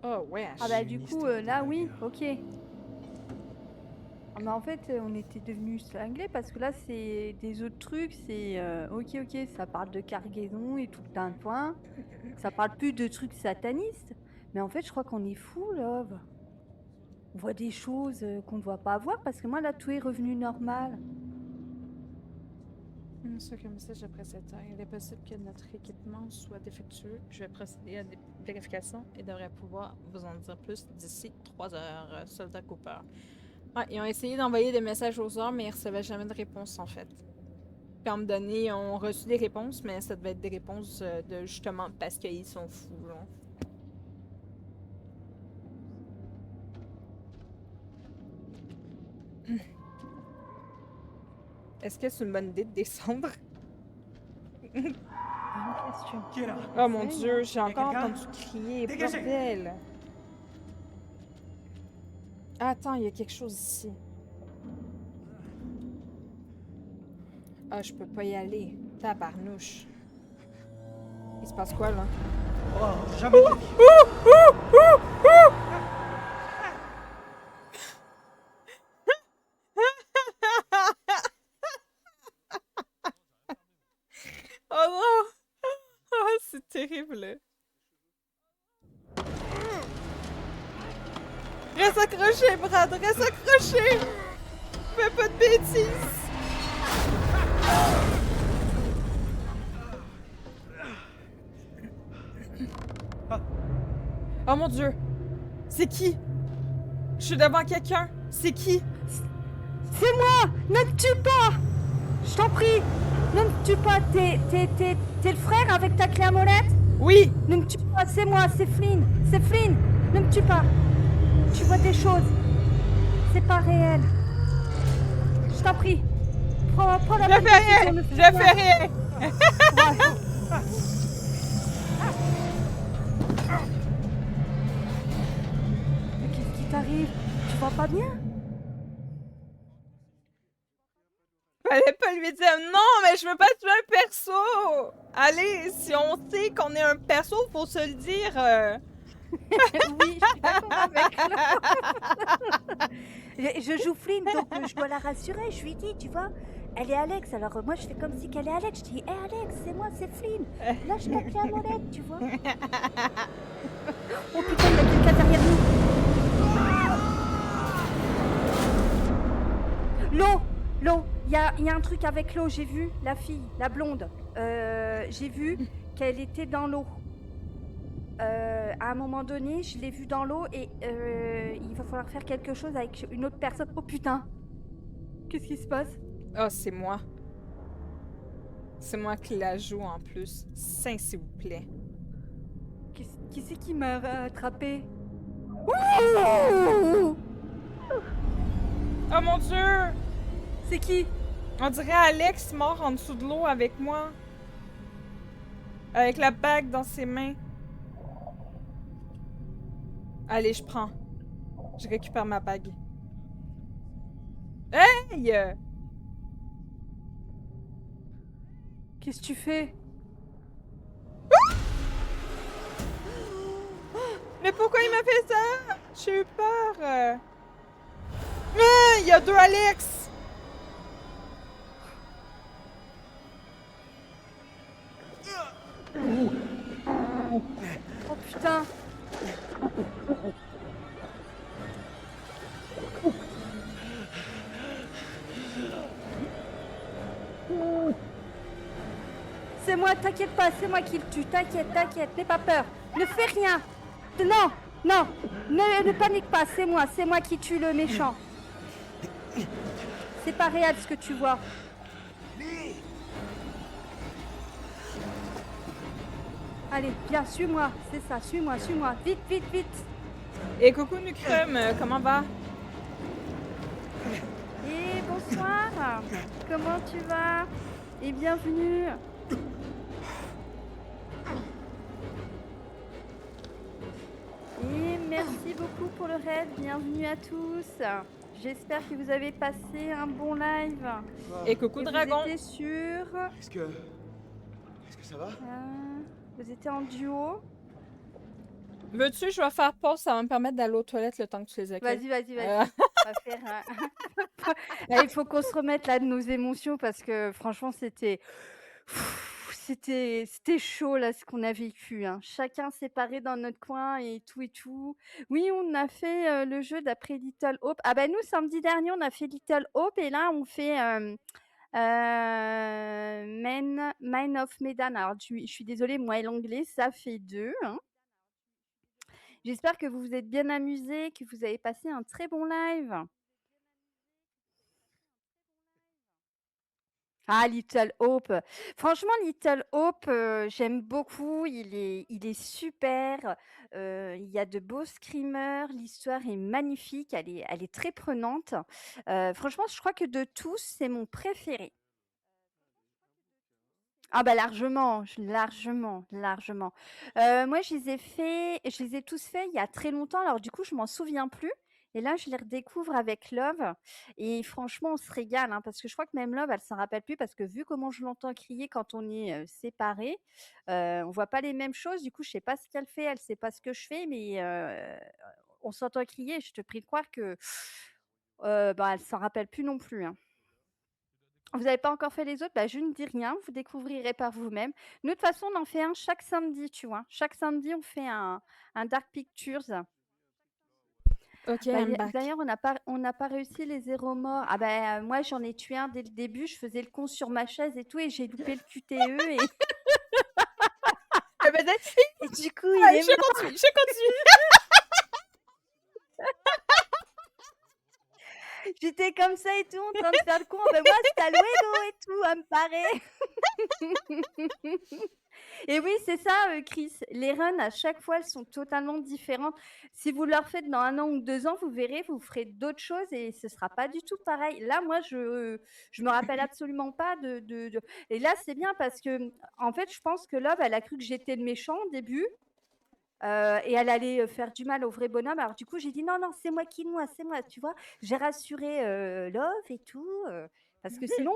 Oh, ouais. Ah bah J'ai du une coup histoire de là oui, bagarre. ok. Ah mais en fait on était devenus cinglés parce que là c'est des autres trucs, c'est ok ça parle de cargaison et tout le tintouin. Ça parle plus de trucs satanistes. Mais en fait je crois qu'on est fou Love. on voit des choses qu'on ne doit pas voir parce que moi là tout est revenu normal. Monsieur le message après 7 heures, il est possible que notre équipement soit défectueux. Je vais procéder à des vérifications et devrais pouvoir vous en dire plus d'ici 3 heures, soldat Cooper. Ouais, ils ont essayé d'envoyer des messages aux heures, mais ils ne recevaient jamais de réponse en fait. Puis à un moment donné, ils ont reçu des réponses, mais ça devait être des réponses de justement parce qu'ils sont fous, là. Est-ce que c'est une bonne idée de descendre? Bonne question. Qui est là? Oh mon dieu, j'ai encore quelqu'un? entendu crier, Dégagez! bordel! Ah, attends, il y a quelque chose ici. Ah, je peux pas y aller. Tabarnouche. Il se passe quoi, là? Oh, jamais de la vie. Oh non! Oh, c'est terrible. Reste accroché, Brad! Reste accroché! Fais pas de bêtises! Oh mon dieu! C'est qui? Je suis devant quelqu'un! C'est qui? C'est moi! Ne me tue pas! Je t'en prie! Ne me tue pas! T'es le frère avec ta clé à molette? Oui! Ne me tue pas! C'est moi! C'est Flynn! C'est Flynn! Ne me tue pas! Tu vois des choses! C'est pas réel! Je t'en prie! Prends la Je bonne fais décision, rien! ne Je fais fais rien! Ouais. Mais qu'est-ce qui t'arrive? Tu vas pas bien? Fallait pas lui dire non, mais je veux pas tuer un perso! Allez, si on sait qu'on est un perso, faut se le dire! Oui, je suis d'accord avec toi. Je joue Flynn, donc je dois la rassurer. Je lui dis, tu vois, elle est Alex. Alors moi, je fais comme si qu'elle est Alex. Je dis, hé Alex, c'est moi, c'est Flynn. Lâche ta clé à molette, tu vois. Oh putain, il y a quelqu'un derrière nous. L'eau, il y a un truc avec l'eau. J'ai vu la fille, la blonde. J'ai vu qu'elle était dans l'eau. À un moment donné, je l'ai vue dans l'eau et il va falloir faire quelque chose avec une autre personne. Oh putain! Qu'est-ce qui se passe? Oh, c'est moi. C'est moi qui la joue en plus. Saint, s'il vous plaît. Qui c'est qui m'a attrapé? Ouh! Oh mon dieu! C'est qui? On dirait Alex mort en dessous de l'eau avec moi. Avec la bague dans ses mains. Allez, je prends. Je récupère ma bague. Hey! Qu'est-ce que tu fais? Mais pourquoi il m'a fait ça? J'ai eu peur. Ah, il y a 2 Alex! Oh putain! C'est moi, t'inquiète pas, c'est moi qui le tue. T'inquiète, n'aie pas peur. Ne fais rien. Non, ne panique pas, c'est moi qui tue le méchant. C'est pas réel ce que tu vois. Allez, viens, suis-moi, c'est ça, suis-moi. Vite. Et coucou Nucrum, comment va? Et bonsoir, comment tu vas? Et bienvenue. Et merci beaucoup pour le raid, bienvenue à tous. J'espère que vous avez passé un bon live. Et coucou Et Dragon! Vous étiez sur... Est-ce que ça va? vous étiez en duo. Veux-tu, je vais faire pause, ça va me permettre d'aller aux toilettes le temps que tu les accueilles. Vas-y. On va faire Là, il faut qu'on se remette là de nos émotions parce que franchement, c'était c'était chaud là ce qu'on a vécu, hein. Chacun séparé dans notre coin et tout et tout. Oui, on a fait le jeu d'après Little Hope. Ah bah nous samedi dernier on a fait Little Hope et là on fait Mine of Medan. Alors je suis désolée, moi et l'anglais ça fait deux, hein. J'espère que vous vous êtes bien amusés, que vous avez passé un très bon live. Ah, Little Hope. Franchement, Little Hope, j'aime beaucoup. Il est super. Il y a de beaux screamers. L'histoire est magnifique. Elle est très prenante. Franchement, je crois que de tous, c'est mon préféré. Ah bah largement, largement. Moi, je les ai tous faits il y a très longtemps. Alors du coup, je m'en souviens plus. Et là, je les redécouvre avec Love. Et franchement, on se régale, hein, parce que je crois que même Love, elle s'en rappelle plus parce que vu comment je l'entends crier quand on est séparés, on voit pas les mêmes choses. Du coup, je sais pas ce qu'elle fait, elle sait pas ce que je fais, mais on s'entend crier. Je te prie de croire que bah, elle s'en rappelle plus non plus, hein. Vous n'avez pas encore fait les autres? Bah, je ne dis rien, vous découvrirez par vous-même. Nous, de toute façon, on en fait un chaque samedi, tu vois. Chaque samedi, on fait un Dark Pictures. Ok, Bah, I'm back. d'ailleurs, on n'a pas réussi les zéro morts. Ah ben, moi, j'en ai tué un dès le début. Je faisais le con sur ma chaise et tout, et j'ai loupé le QTE. Et du coup, il est Je mort. continue, je continue. J'étais comme ça et tout, en train de faire le con. Ben, moi, c'est à luego et tout, à me parer. Et oui, c'est ça, Chris. Les runs, à chaque fois, elles sont totalement différentes. Si vous le refaites dans 1 an ou 2 ans, vous verrez, vous ferez d'autres choses et ce sera pas du tout pareil. Là, moi, je me rappelle absolument pas de. Et là, c'est bien parce que, en fait, je pense que Love, elle a cru que j'étais le méchant au début. Et elle allait faire du mal au vrai bonhomme. Alors, du coup, j'ai dit non, non, c'est moi qui moi, c'est moi, tu vois. J'ai rassuré Love et tout. Parce que sinon,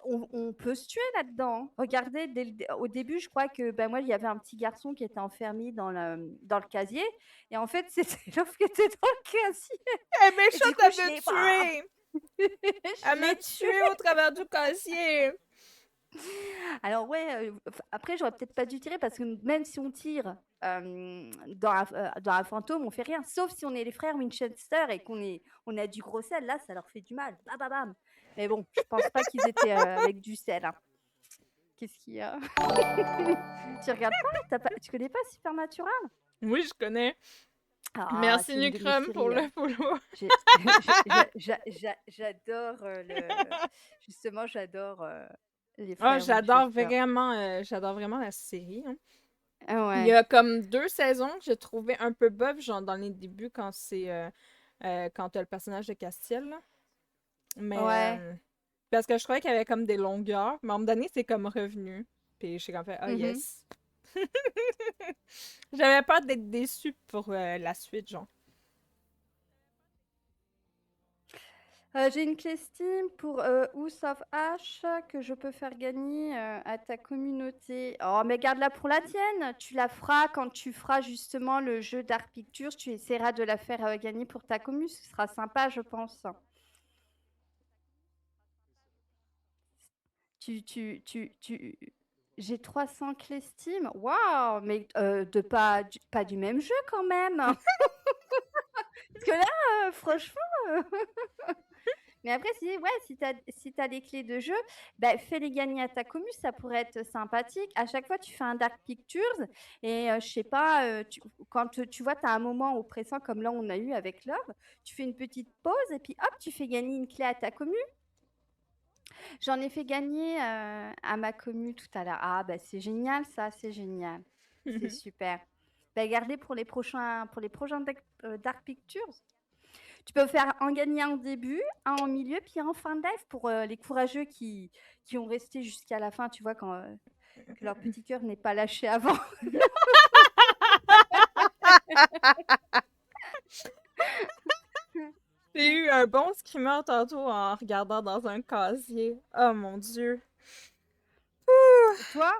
on peut se tuer là-dedans, hein. Regardez, au début, je crois que ben, moi, il y avait un petit garçon qui était enfermé dans le casier. Et en fait, c'était Love qui était dans le casier. Elle est Et du méchante, coup, elle je me l'ai pas. tuer. Je Elle me l'ai tué. tuer au travers du casier. Alors ouais, après j'aurais peut-être pas dû tirer parce que même si on tire dans un fantôme, on fait rien. Sauf si on est les frères Winchester et on a du gros sel, là ça leur fait du mal. Bam, bam, bam. Mais bon, je pense pas qu'ils étaient avec du sel, hein. Qu'est-ce qu'il y a? Tu regardes tu connais pas Supernatural? Oui, je connais. Ah, Merci c'est une de mes Nucrum pour séries. le follow. J'ai- J'adore justement j'adore les Ah, frères Winchester. j'adore vraiment la série, hein. Ah Il y ouais. a comme 2 saisons que j'ai trouvé un peu bof, genre dans les débuts quand t'as le personnage de Castiel, là. Mais Ouais. parce que je trouvais qu'il y avait comme des longueurs, mais à un moment donné, c'est comme revenu. Puis je suis comme fait, ah Mhm. yes. J'avais peur d'être déçue pour la suite, genre. J'ai une question pour House of Ash que je peux faire gagner à ta communauté. Oh, mais garde-la pour la tienne. Tu la feras quand tu feras justement le jeu Dark Pictures. Tu essaieras de la faire gagner pour ta commu. Ce sera sympa, je pense. Tu... J'ai 300 clés Steam. Waouh, mais pas du même jeu quand même. Parce que là, franchement. Mais après, si t'as les clés de jeu, bah, fais-les gagner à ta commu, ça pourrait être sympathique. À chaque fois, tu fais un Dark Pictures et je sais pas, quand tu vois, tu as un moment oppressant comme là on a eu avec Love, tu fais une petite pause et puis hop, tu fais gagner une clé à ta commu. J'en ai fait gagner à ma commu tout à l'heure. Ah, bah c'est génial ça, c'est génial. C'est super. Bah, gardez pour les prochains Dark Pictures. Tu peux faire en gagner un au début, un en milieu, puis un en fin de live pour les courageux qui ont resté jusqu'à la fin, tu vois, quand que leur petit cœur n'est pas lâché avant. J'ai eu un bon screamer tantôt en regardant dans un casier. Oh mon dieu. Toi,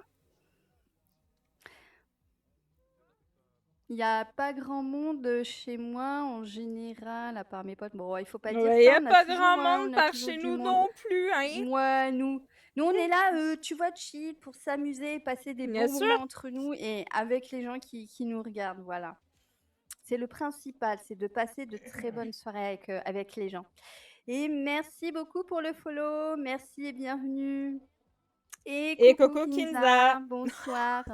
Il n'y a pas grand monde chez moi en général, à part mes potes. Bon, il faut pas dire Ouais, y ça, a on a pas toujours, grand hein, monde on a par toujours chez du nous monde. non plus, hein? Ouais, nous on est là, tu vois, chill pour s'amuser, passer des Bien bons sûr. moments entre nous et avec les gens qui nous regardent, voilà. C'est le principal, c'est de passer de très bonnes soirées avec les gens. Et merci beaucoup pour le follow, merci et bienvenue. Et Et coucou Coco Kinza, Kinza. bonsoir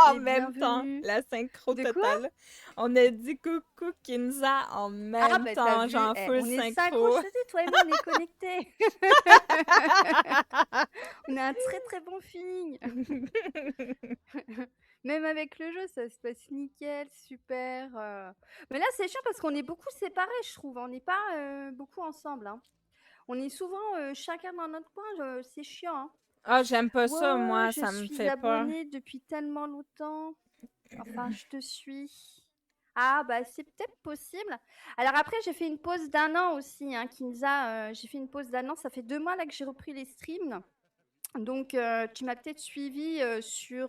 En et même temps, bienvenue. la synchro De quoi? totale. On a dit coucou Kinza en Ah même bah t'as temps, vu, genre full on est synchro, synchro. je te dis, toi et moi on est connectés. On a un très très bon feeling. Même avec le jeu, ça se passe nickel, super. Mais là c'est chiant parce qu'on est beaucoup séparés, je trouve. On n'est pas beaucoup ensemble, hein. On est souvent chacun dans notre coin, c'est chiant, hein. Ah, j'aime pas ça, Ouais, moi, je ça me suis fait peur. abonnée depuis tellement longtemps. Enfin, je te suis. Ah, bah, c'est peut-être possible. Alors après, j'ai fait une pause d'un an aussi, hein, Kinza. J'ai fait une pause d'un an. Ça fait 2 mois là que j'ai repris les streams. Donc, tu m'as peut-être suivi Oh, sur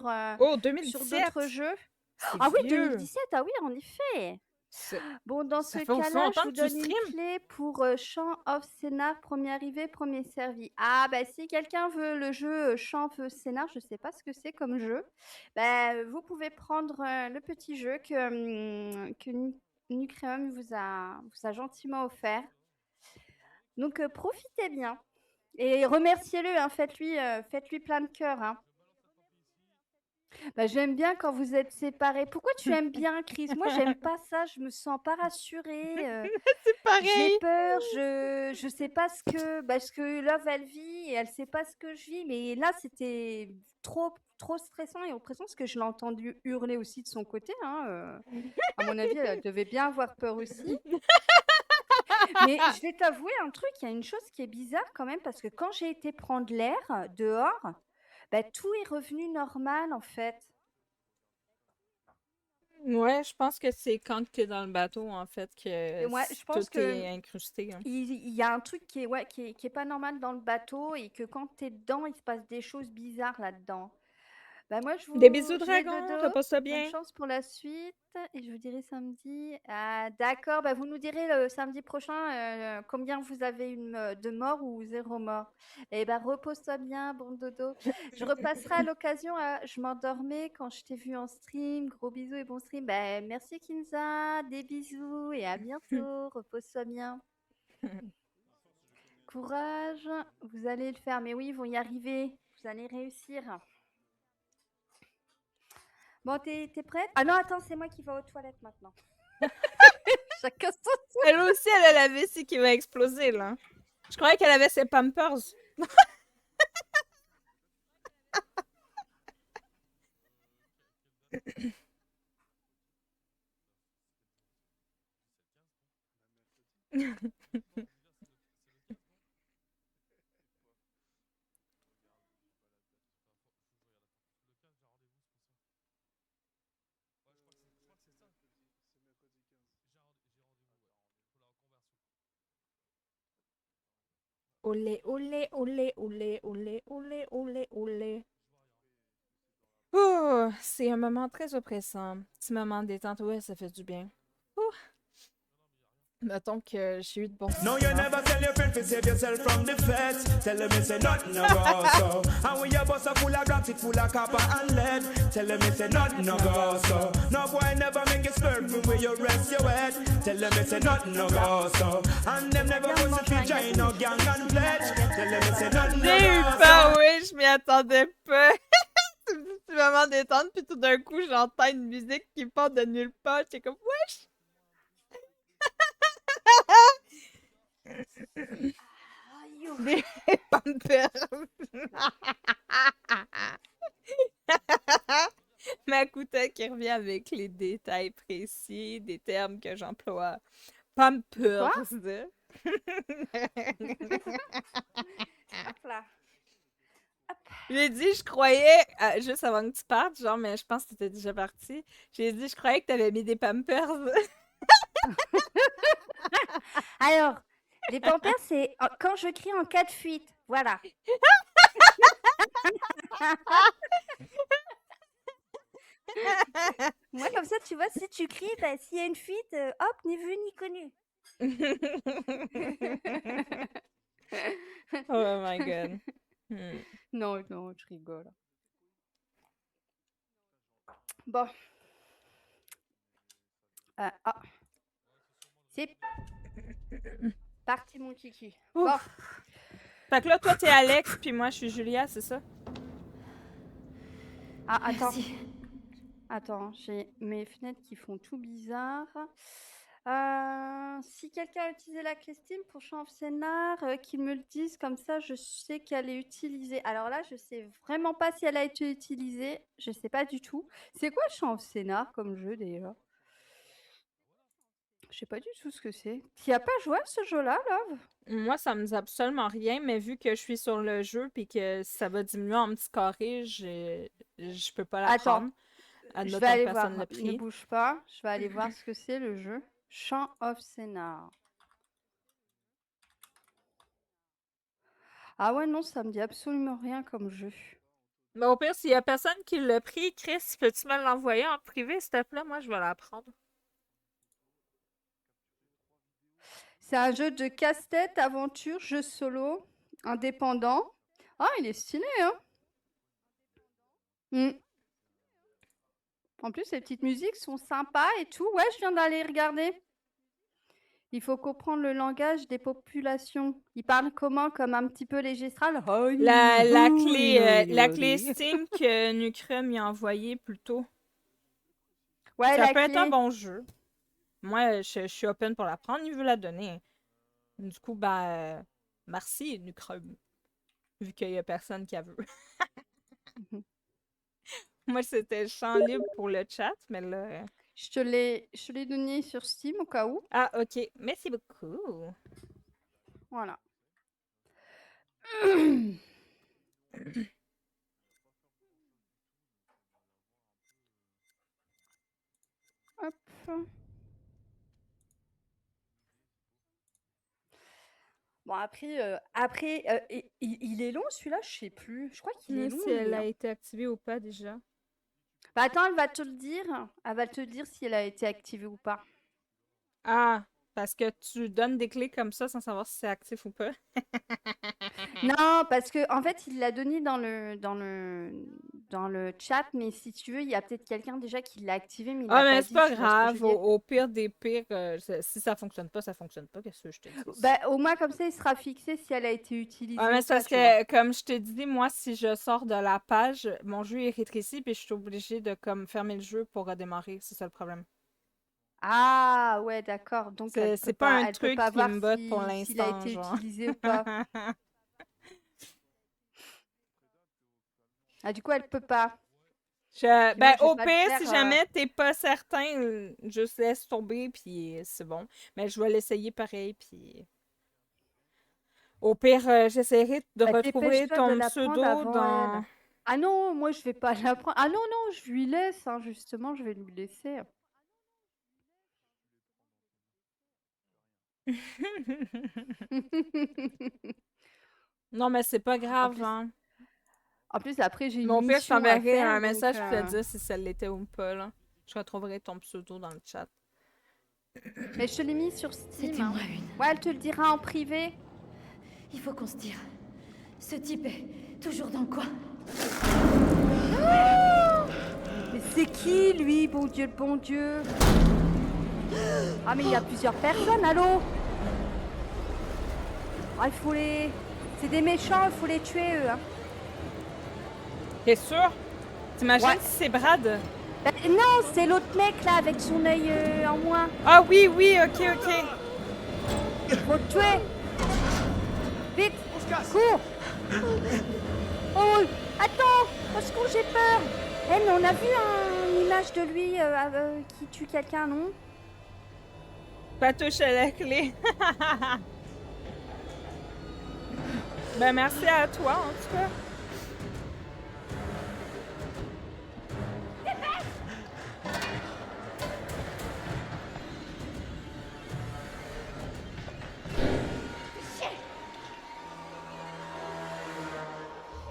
2017! d'autres jeux. C'est Ah oui, vieux! 2017, ah oui, en effet. Bon, dans ce Ça fait aussi cas-là, longtemps je vous que tu donne une streams? clé pour Champ of Scénar, premier arrivé, premier servi. Ah, bah si quelqu'un veut le jeu Champ of Scénar, je sais pas ce que c'est comme jeu, bah, vous pouvez prendre le petit jeu que Nucreum vous a gentiment offert. Donc, profitez bien. Et remerciez-le, hein, faites-lui plein de cœur, hein. Bah, j'aime bien quand vous êtes séparés. Pourquoi tu aimes bien, Chris? Moi, j'aime pas ça. Je me sens pas rassurée. C'est J'ai pareil! peur. Je sais pas parce que Love elle vit et elle sait pas ce que je vis. Mais là, c'était trop stressant et oppressant parce que je l'ai entendu hurler aussi de son côté, hein. À mon avis, elle devait bien avoir peur aussi. Mais je vais t'avouer un truc. Il y a une chose qui est bizarre quand même parce que quand j'ai été prendre l'air dehors, bah, tout est revenu normal en fait. Ouais, je pense que c'est quand tu es dans le bateau, en fait, que Ouais, je tout pense que est incrusté, hein. il y a un truc qui est pas normal dans le bateau et que quand t'es dedans, il se passe des choses bizarres là-dedans. Bah moi, Des bisous, je vais dragon! dodo. Repose-toi Bonne bien! chance pour la suite et je vous dirai samedi. Ah, d'accord, bah vous nous direz le samedi prochain combien vous avez de morts ou 0 mort. Et bah repose-toi bien, bon dodo. Je repasserai à l'occasion. Je m'endormais quand je t'ai vu en stream. Gros bisous et bon stream. Bah, merci Kinza, des bisous et à bientôt. Repose-toi bien. Courage, vous allez le faire. Mais oui, ils vont y arriver. Vous allez réussir. Bon, t'es prête? Ah non, attends, c'est moi qui vais aux toilettes maintenant. Chacun son tour. Elle aussi, elle a la vessie qui va exploser, là. Je croyais qu'elle avait ses Pampers. Olé, olé, olé, olé, olé, olé, olé, olé. Oh, c'est un moment très oppressant. Petit moment de détente, ouais, ça fait du bien. Ouh. Mettons que j'ai eu de bons No, you sentiments. never tell your friend to save yourself from the feds. Tell them it's a nothing no go so. And when your bus are full of grants, it full of copper and lead. Tell them it's a nothing no go so. No boy never make you spurt from where you rest your head. Tell them it's a nothing no go so. And them never was to join no gang and pledge. Tell them it's a nothing no J'ai eu go peur, so. oui, je m'y attendais pas. C'est un petit moment de détente, puis tout d'un coup, j'entends une musique qui part de nulle part. J'étais comme, wesh! Des Pampers. Makuta qui revient avec les détails précis des termes que j'emploie. Pampers. Hop là. J'ai dit, je croyais, juste avant que tu partes, genre, mais je pense que t'étais déjà parti. J'ai dit, je croyais que t'avais mis des Pampers. Alors, les pampers, c'est quand je crie en cas de fuite. Voilà. Moi, comme ça, tu vois, si tu cries, bah, s'il y a une fuite, hop, ni vu ni connu. Oh my god. Non, non, je rigole. Bon. Ah. C'est parti, mon kiki. Ouf. Bon. Fait que là, toi, t'es Alex, puis moi, je suis Julia, c'est ça? Ah, attends. Merci. Attends, j'ai mes fenêtres qui font tout bizarre. Si quelqu'un a utilisé la clé Steam pour Champ of Scénar, qu'il me le dise, comme ça je sais qu'elle est utilisée. Alors là, je sais vraiment pas si elle a été utilisée, je sais pas du tout. C'est quoi Champ of Scénar comme jeu déjà? Je sais pas du tout ce que c'est. Tu as pas joué à ce jeu-là, Love? Moi, ça me dit absolument rien, mais vu que je suis sur le jeu puis que ça va diminuer en petits carrés, je peux pas la Attends, prendre. je Admettons vais aller que voir. personne l'a Ne pris. bouge pas, je vais aller voir ce que c'est le jeu. Champ of Scénar. Ah ouais, non, ça me dit absolument rien comme jeu. Mais au pire, s'il y a personne qui l'a pris, Chris, peux-tu me l'envoyer en privé, s'il te plaît? Moi, je vais la prendre. C'est un jeu de casse-tête, aventure, jeu solo, indépendant. Ah, il est stylé, hein? En plus, les petites musiques sont sympas et tout. Ouais, je viens d'aller regarder. Il faut comprendre le langage des populations. Ils parlent comment? Comme un petit peu les gestrales? La clé Steam que Nucrum y a envoyée plus tôt. Ouais, Ça la peut être un clé. bon jeu. Moi, je suis open pour la prendre, il veut la donner. Du coup, ben, merci, Nucrum. Vu qu'il y a personne qui a vu. Moi, c'était champ libre pour le chat, mais là... Je te l'ai donné sur Steam au cas où. Ah, ok. Merci beaucoup. Voilà. Hop. Bon, après il est long celui-là, je sais plus. Je crois qu'il est long. Si elle lui, a hein. été activée ou pas déjà. Bah, attends, elle va te le dire. Elle va te dire si elle a été activée ou pas. Ah, parce que tu donnes des clés comme ça sans savoir si c'est actif ou pas. Non, parce que en fait, il l'a donné dans le chat, mais si tu veux, il y a peut-être quelqu'un déjà qui l'a activé, mais il Ah, l'a mais pas c'est dit, pas tu vois ce que je grave. veux dire? Au pire des pires, si ça fonctionne pas, ça fonctionne pas. Qu'est-ce que je te dis? Bah, au moins comme ça, il sera fixé si elle a été utilisée Ah, mais ou c'est pas, parce tu vois. que, comme je te dis, moi, si je sors de la page, mon jeu est rétréci, puis je suis obligée de comme fermer le jeu pour redémarrer. C'est ça le problème. Ah ouais, d'accord. Donc C'est pas un elle peut truc pas qui voir me botte pour s'il a l'instant, été genre. utilisé ou pas. Ah, du coup, elle peut pas. Ben, moi, je vais au pas le pire, faire, si jamais t'es pas certain, juste laisse tomber, puis c'est bon. Mais je vais l'essayer pareil, puis... Au pire, j'essaierai de Bah, retrouver dépêche-toi de ton la prendre pseudo avant dans... elle. Ah non, moi je vais pas la prendre. Ah non, non, je lui laisse, hein, justement, je vais lui laisser. Non, mais c'est pas En grave, plus, hein. après, j'ai une Mon pire, je mission à t'enverrai un faire, message donc... pour te dire si ça l'était ou pas, là. Je retrouverai ton pseudo dans le chat. Mais je te l'ai mis sur Steam. C'était hein. moi une. Ouais, elle te le dira en privé. Il faut qu'on se tire. Ce type est toujours dans le coin. Mais c'est qui, lui, bon Dieu, le bon Dieu? Ah, mais il y a plusieurs personnes, allô? Ah, il faut les... C'est des méchants, il faut les tuer, eux, hein. T'es sûr? T'imagines Ouais. si c'est Brad? Non, c'est l'autre mec, là, avec son œil en moins. Ah oui, oui, ok, ok. Faut le tuer. Vite, cours. Oh, attends, au secours, j'ai peur. Eh, mais on a vu une image de lui qui tue quelqu'un, non? Pas touche à la clé. Ben, merci à toi, en tout cas.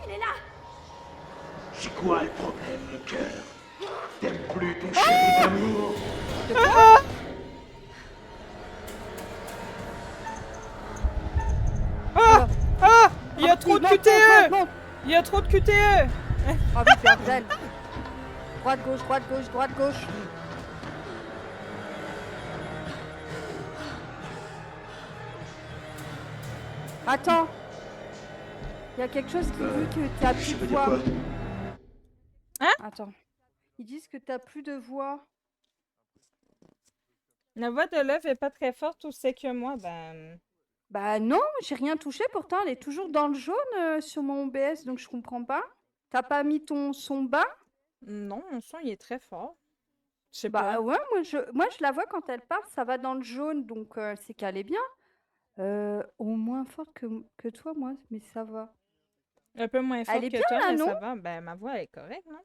Il est là! C'est quoi le problème, mon cœur? plus ton chéri d'amour. Ah! Ah! Il y a trop de Monte, QTE! monte, monte. Il y a trop de QTE! Ah oui, bordel. Droite, gauche, droite, gauche, droite, gauche. Attends. Il y a quelque chose qui dit que t'as plus Je de veux dire voix. quoi? Attends. Ils disent que t'as plus de voix. La voix de l'œuf est pas très forte ou c'est que moi? Ben... Bah non, j'ai rien touché pourtant. Elle est toujours dans le jaune sur mon OBS, donc je comprends pas. T'as pas mis ton son bas? Non, mon son, il est très fort. Je sais Bah pas. ouais, moi je la vois quand elle parle, ça va dans le jaune, donc c'est qu'elle est bien. Au moins forte que toi, moi, mais ça va. Un peu moins forte est que bien, toi, là, mais non? ça va. Ben, ma voix est correcte, non?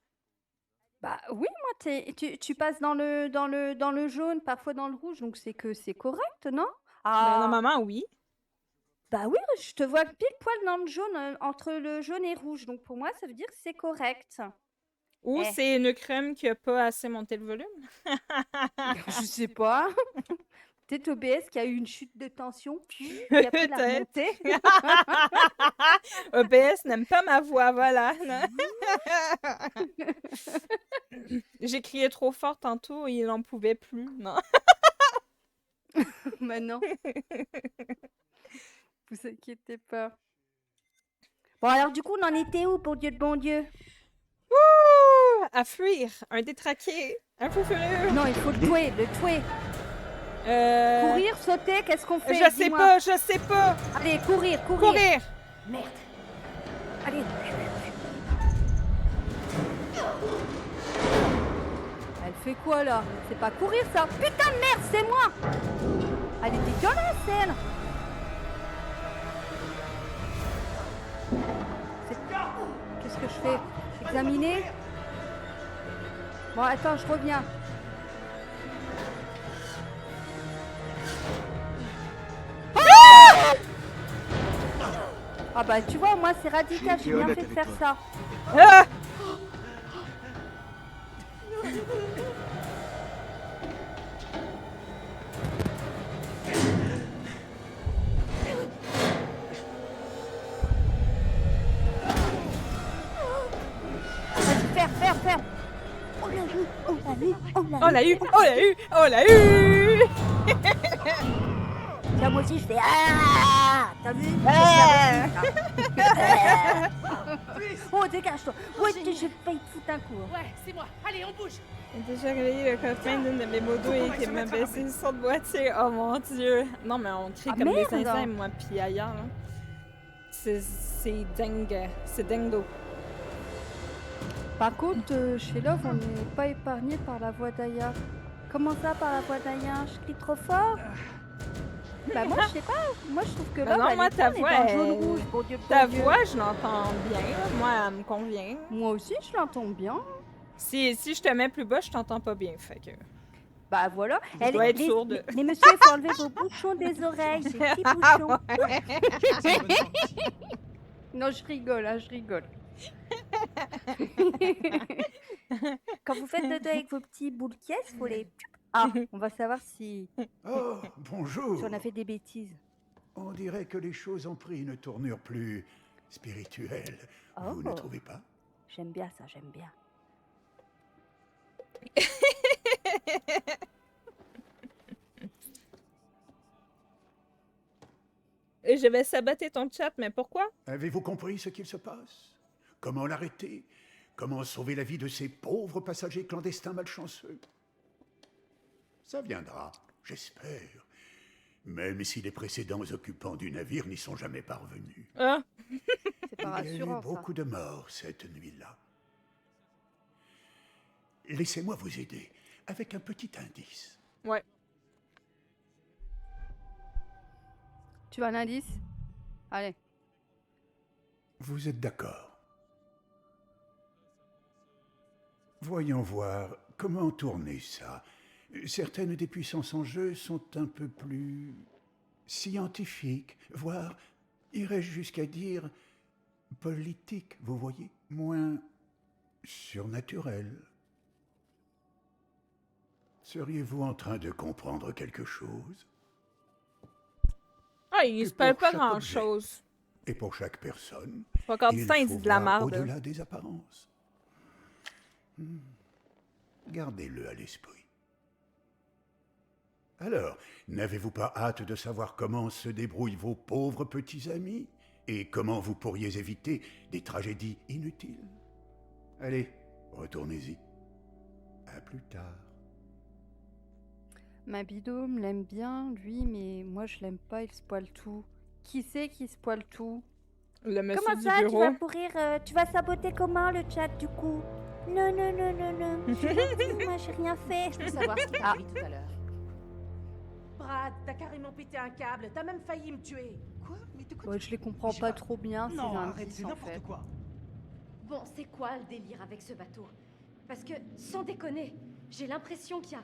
Bah oui, moi, tu passes dans le jaune, parfois dans le rouge, donc c'est que c'est correct, non? Ben, Ah, normalement, oui. bah oui, je te vois pile poil dans le jaune, entre le jaune et rouge, donc pour moi, ça veut dire que c'est correct. Ou Eh. c'est une crème qui a pas assez monté le volume. Je sais pas. Peut-être OBS qui a eu une chute de tension, puis qui a pris la Peut-être. remontée. OBS n'aime pas ma voix, voilà. J'ai crié trop fort tantôt, il n'en pouvait plus. Non. Maintenant. Vous inquiétez pas. Bon, alors du coup, on en était où, pour Dieu de bon Dieu? Ouh, à fuir, un détraqué, un fou furieux. Non, il faut le tuer, Courir, sauter, qu'est-ce qu'on fait? Je sais Dis-moi. pas, je sais pas. Allez, courir. Courir. Merde. Allez. Elle fait quoi, là? C'est pas courir, ça. Putain de merde, c'est moi. Elle est dégueulasse, elle. Qu'est-ce que je fais? Examiner? Bon, attends, je reviens. Ah bah tu vois, moi c'est radical, j'ai bien fait de faire ça. Ah! Vas-y, faire. On l'a eu, on l'a eu, on l'a eu. On l'a eu, on l'a eu, on l'a eu. Tiens, moi aussi je fais ah. T'as vu? Oh, dégage-toi. Ouais, j'ai failli te foutre un coup. Ouais, c'est moi. Allez, on bouge. J'ai déjà réveillé le copain d'une de mes motos et qui m'a baissé sur le boîtier. Oh mon dieu. Non, mais on crie Ah, comme des merde. zinzins, moi, puis ailleurs. Là. C'est dingue. C'est dingo. Par contre, chez Love, on n'est pas épargné par la voix d'Aya. Comment ça, par la voix d'Aya? Je crie trop fort? Bah moi, je sais pas. Moi, je trouve que Love, non, elle moi, est ta bonne, voix, elle est dans le elle- jaune rouge, bon Dieu, Ta bon Dieu. voix, je l'entends bien. Moi, elle me convient. Moi aussi, je l'entends bien. Si je te mets plus bas, je t'entends pas bien. Fait que... Bah voilà. Je dois être sourde. Les messieurs, il faut enlever vos bouchons des oreilles, ces petits bouchons. Non, je rigole, hein, je rigole. Quand vous faites dodo avec vos petits boules caisses, faut les... Ah, on va savoir si Oh, bonjour. on a fait des bêtises. On dirait que les choses ont pris une tournure plus spirituelle. Vous ne Oh. trouvez pas? J'aime bien ça, j'aime bien. Et je vais saboter ton chat, mais pourquoi? Avez-vous compris ce qu'il se passe? Comment l'arrêter? Comment sauver la vie de ces pauvres passagers clandestins malchanceux? Ça viendra, j'espère. Même si les précédents occupants du navire n'y sont jamais parvenus. Ah, C'est pas Il y a eu rassurant, ça. beaucoup de morts cette nuit-là. Laissez-moi vous aider avec un petit indice. ouais. Tu veux un indice? Allez. Vous êtes d'accord? Voyons voir comment tourner ça. Certaines des puissances en jeu sont un peu plus scientifiques, voire, irais-je jusqu'à dire, politiques, vous voyez, moins surnaturelles. Seriez-vous en train de comprendre quelque chose? Ah, il Et se spoil pour pas chaque grand-chose. Et pour chaque personne, Pas encore du il temps, il faut dit de la voir merde. au-delà des apparences. Gardez-le à l'esprit. Alors, n'avez-vous pas hâte de savoir comment se débrouillent vos pauvres petits amis et comment vous pourriez éviter des tragédies inutiles? Allez, retournez-y. À plus tard. Ma bidôme l'aime bien, lui, mais moi je l'aime pas, il spoil tout. Qui c'est qui spoil tout? Le monsieur Comment du ça, tu bureau. vas pourrir, tu vas saboter comment le chat du coup? Non, non, non, non, non, je suis gentille, moi j'ai rien fait. Je veux savoir ce qui t'a dit tout à l'heure. Brad, t'as carrément pété un câble, t'as même failli me tuer. Quoi? Mais de quoi Ouais, je les comprends J'ai pas pas- trop bien, ces Non, arrête, indices c'est en n'importe fait. quoi. Bon, c'est quoi le délire avec ce bateau? Parce que, sans déconner, j'ai l'impression qu'il y a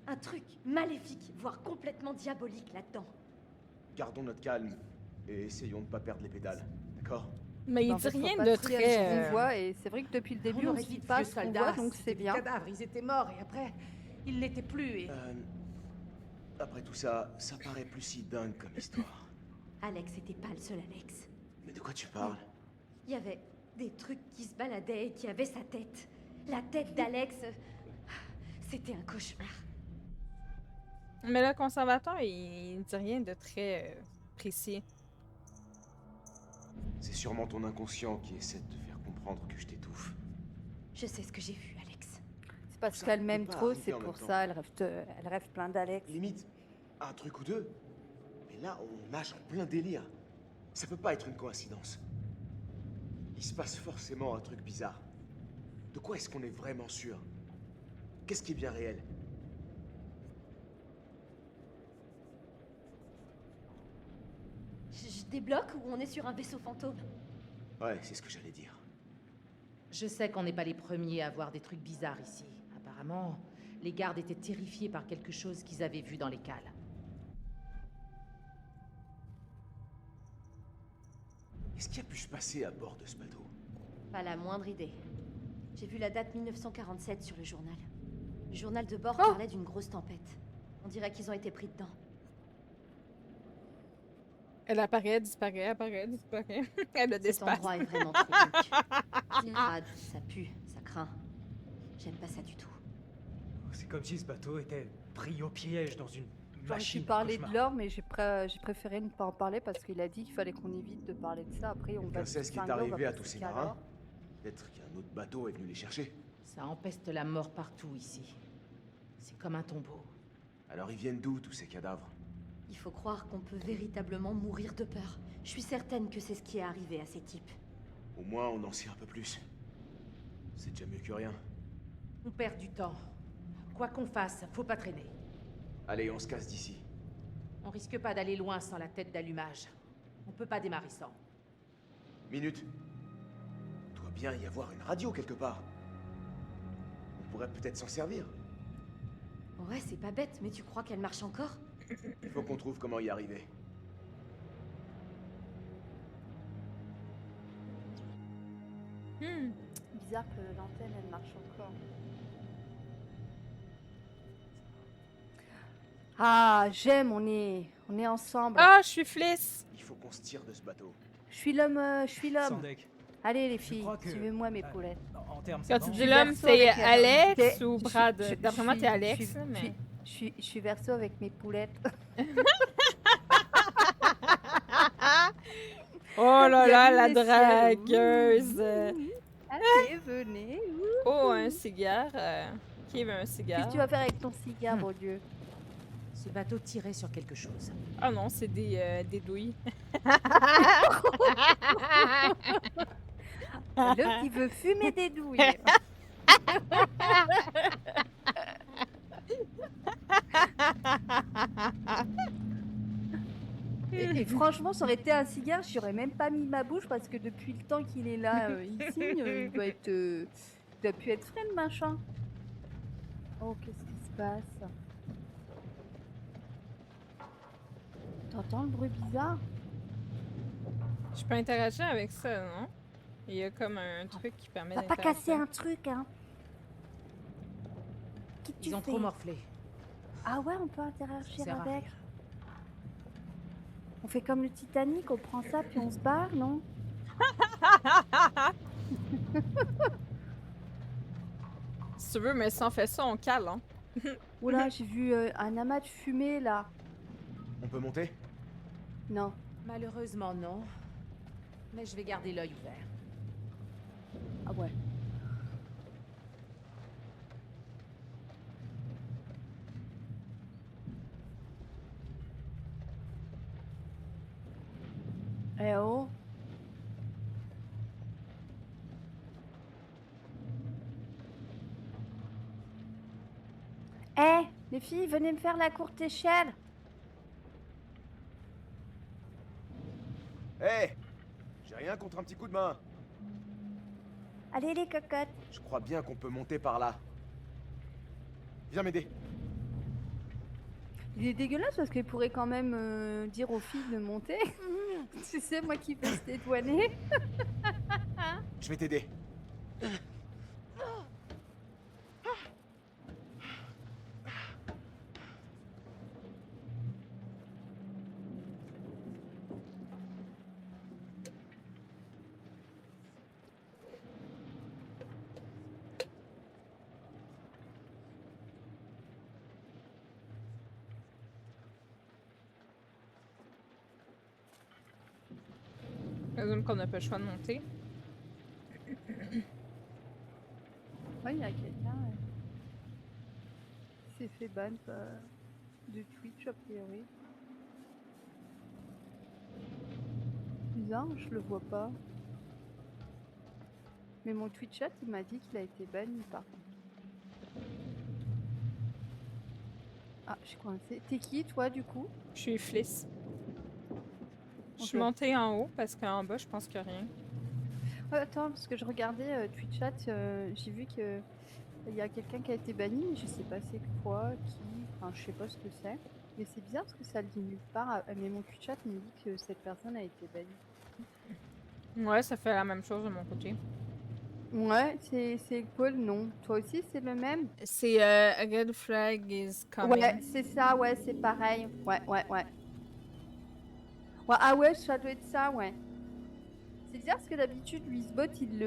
un truc maléfique, voire complètement diabolique là-dedans. Gardons notre calme et essayons de pas perdre les pédales, d'accord? Mais il En dit fait, faut rien pas de se fier à ce qu'on très... voit, et c'est vrai que depuis le début, on aurait se dit dit de pas vieux ce qu'on soldats, voit, donc c'était c'est des bien. cadavres, ils étaient morts et après, ils n'étaient plus et... Après tout ça, ça paraît plus si dingue comme histoire. Alex était pas le seul Alex. Mais de quoi tu parles? Il y avait des trucs qui se baladaient et qui avaient sa tête. La tête d'Alex. C'était un cauchemar. Mais le conservateur, il dit rien de très précis. C'est sûrement ton inconscient qui essaie de te faire comprendre que je t'étouffe. Je sais ce que j'ai vu, Alex. C'est parce Ça qu'elle peut m'aime pas trop, arriver c'est en pour même temps. ça, elle rêve plein d'Alex. Limite, un truc ou deux. Mais là, on nage en plein délire. Ça peut pas être une coïncidence. Il se passe forcément un truc bizarre. De quoi est-ce qu'on est vraiment sûr? Qu'est-ce qui est bien réel? Je débloque ou on est sur un vaisseau fantôme? Ouais, c'est ce que j'allais dire. Je sais qu'on n'est pas les premiers à voir des trucs bizarres ici. Apparemment, les gardes étaient terrifiés par quelque chose qu'ils avaient vu dans les cales. Qu'est-ce qui a pu se passer à bord de ce bateau? Pas la moindre idée. J'ai vu la date 1947 sur le journal. Le journal de bord Oh. parlait d'une grosse tempête. On dirait qu'ils ont été pris dedans. Elle apparaît, disparaît, disparaît. Elle a des Cet endroit est vraiment très glauque. C'est crade, ça pue, ça craint. J'aime pas ça du tout. C'est comme si ce bateau était pris au piège dans une J'aurais machine. pu parler de cauchemar. l'or, mais j'ai préféré ne pas en parler parce qu'il a dit qu'il fallait qu'on évite de parler de ça. Après, on va Quelqu'un sait ce qui est distinguer, on va arrivé à passer tous ces qu'à marins? l'or. Peut-être qu'un autre bateau est venu les chercher. Ça empeste la mort partout ici. C'est comme un tombeau. Alors ils viennent d'où tous ces cadavres? Il faut croire qu'on peut véritablement mourir de peur. Je suis certaine que c'est ce qui est arrivé à ces types. Au moins on en sait un peu plus. C'est déjà mieux que rien. On perd du temps. Quoi qu'on fasse, faut pas traîner. Allez, on se casse d'ici. On risque pas d'aller loin sans la tête d'allumage. On peut pas démarrer sans. Minute. Doit bien y avoir une radio quelque part. On pourrait peut-être s'en servir. Ouais, c'est pas bête, mais tu crois qu'elle marche encore? Il faut qu'on trouve comment y arriver. Bizarre que l'antenne, elle marche encore. Ah, j'aime, on est ensemble. Ah, je suis Fliss! Il faut qu'on se tire de ce bateau. Je suis l'homme, je suis l'homme. Sandek, Allez les je filles, crois que- suivez-moi mes poulettes. en termes Quand tu savants, dis l'homme, verso c'est avec la- Alex T'es- ou je- Brad? je- D'après moi, je t'es suis- Alex, je suis- mais... Je suis verso avec mes poulettes. Oh là là, la Bienvenue, dragueuse! messieurs. Allez, venez. Oh, un cigare. Qui veut un Qu'est-ce cigare? que tu vas faire avec ton cigare, mon Dieu? Ce bateau tirait sur quelque chose. Ah non, c'est des douilles. L'autre, il veut fumer des douilles. Et franchement, ça aurait été un cigare, j'y aurais même pas mis ma bouche parce que depuis le temps qu'il est là, ici, il doit être, il doit plus être frais le machin. Oh, qu'est-ce qui se passe? T'entends le bruit bizarre? Je peux interagir avec ça, non? Il y a comme un truc qui permet Va pas d'interagir. casser un truc, hein? Qui tu Ils ont fais? trop morflé. Ah ouais, on peut Ça interagir sert à avec. rien. On fait comme le Titanic, on prend ça puis on se barre, non? Si tu veux, mais si on fait ça, on cale, hein. Oula, j'ai vu un amas de fumée là. On peut monter? Non. Malheureusement, non. Mais je vais garder l'œil ouvert. Ah ouais. Eh oh. Eh, les filles, venez me faire la courte échelle. Hé! J'ai rien contre un petit coup de main. Allez les cocottes. Je crois bien qu'on peut monter par là. Viens m'aider. Il est dégueulasse parce qu'il pourrait quand même dire aux filles de monter. Tu sais, moi qui fais se dédouaner. Je vais t'aider. Je présume qu'on n'a pas le choix de monter. Ouais, il y a quelqu'un qui s'est fait ban de Twitch a priori. Bizarre, je le vois pas. Mais mon Twitch chat, il m'a dit qu'il a été banni par contre. Ah, je suis coincée. T'es qui toi du coup? Je suis Fliss. Je suis Ok. montée en haut parce qu'en bas, je pense qu'il n'y a rien. Ouais, attends, parce que je regardais Twitch chat, j'ai vu que il y a quelqu'un qui a été banni, mais je sais pas c'est quoi, qui, enfin je sais pas ce que c'est. Mais c'est bizarre parce que ça le dit nulle part, mais mon Twitch chat me dit que cette personne a été bannie. Ouais, ça fait la même chose de mon côté. Ouais, c'est quoi le nom? Toi aussi c'est le même? C'est A Red Flag is coming. Ouais, c'est ça, ouais, c'est pareil. Ouais. Ouais, ah ouais, ça doit être ça, ouais. C'est bizarre parce que d'habitude, lui, ce bot, il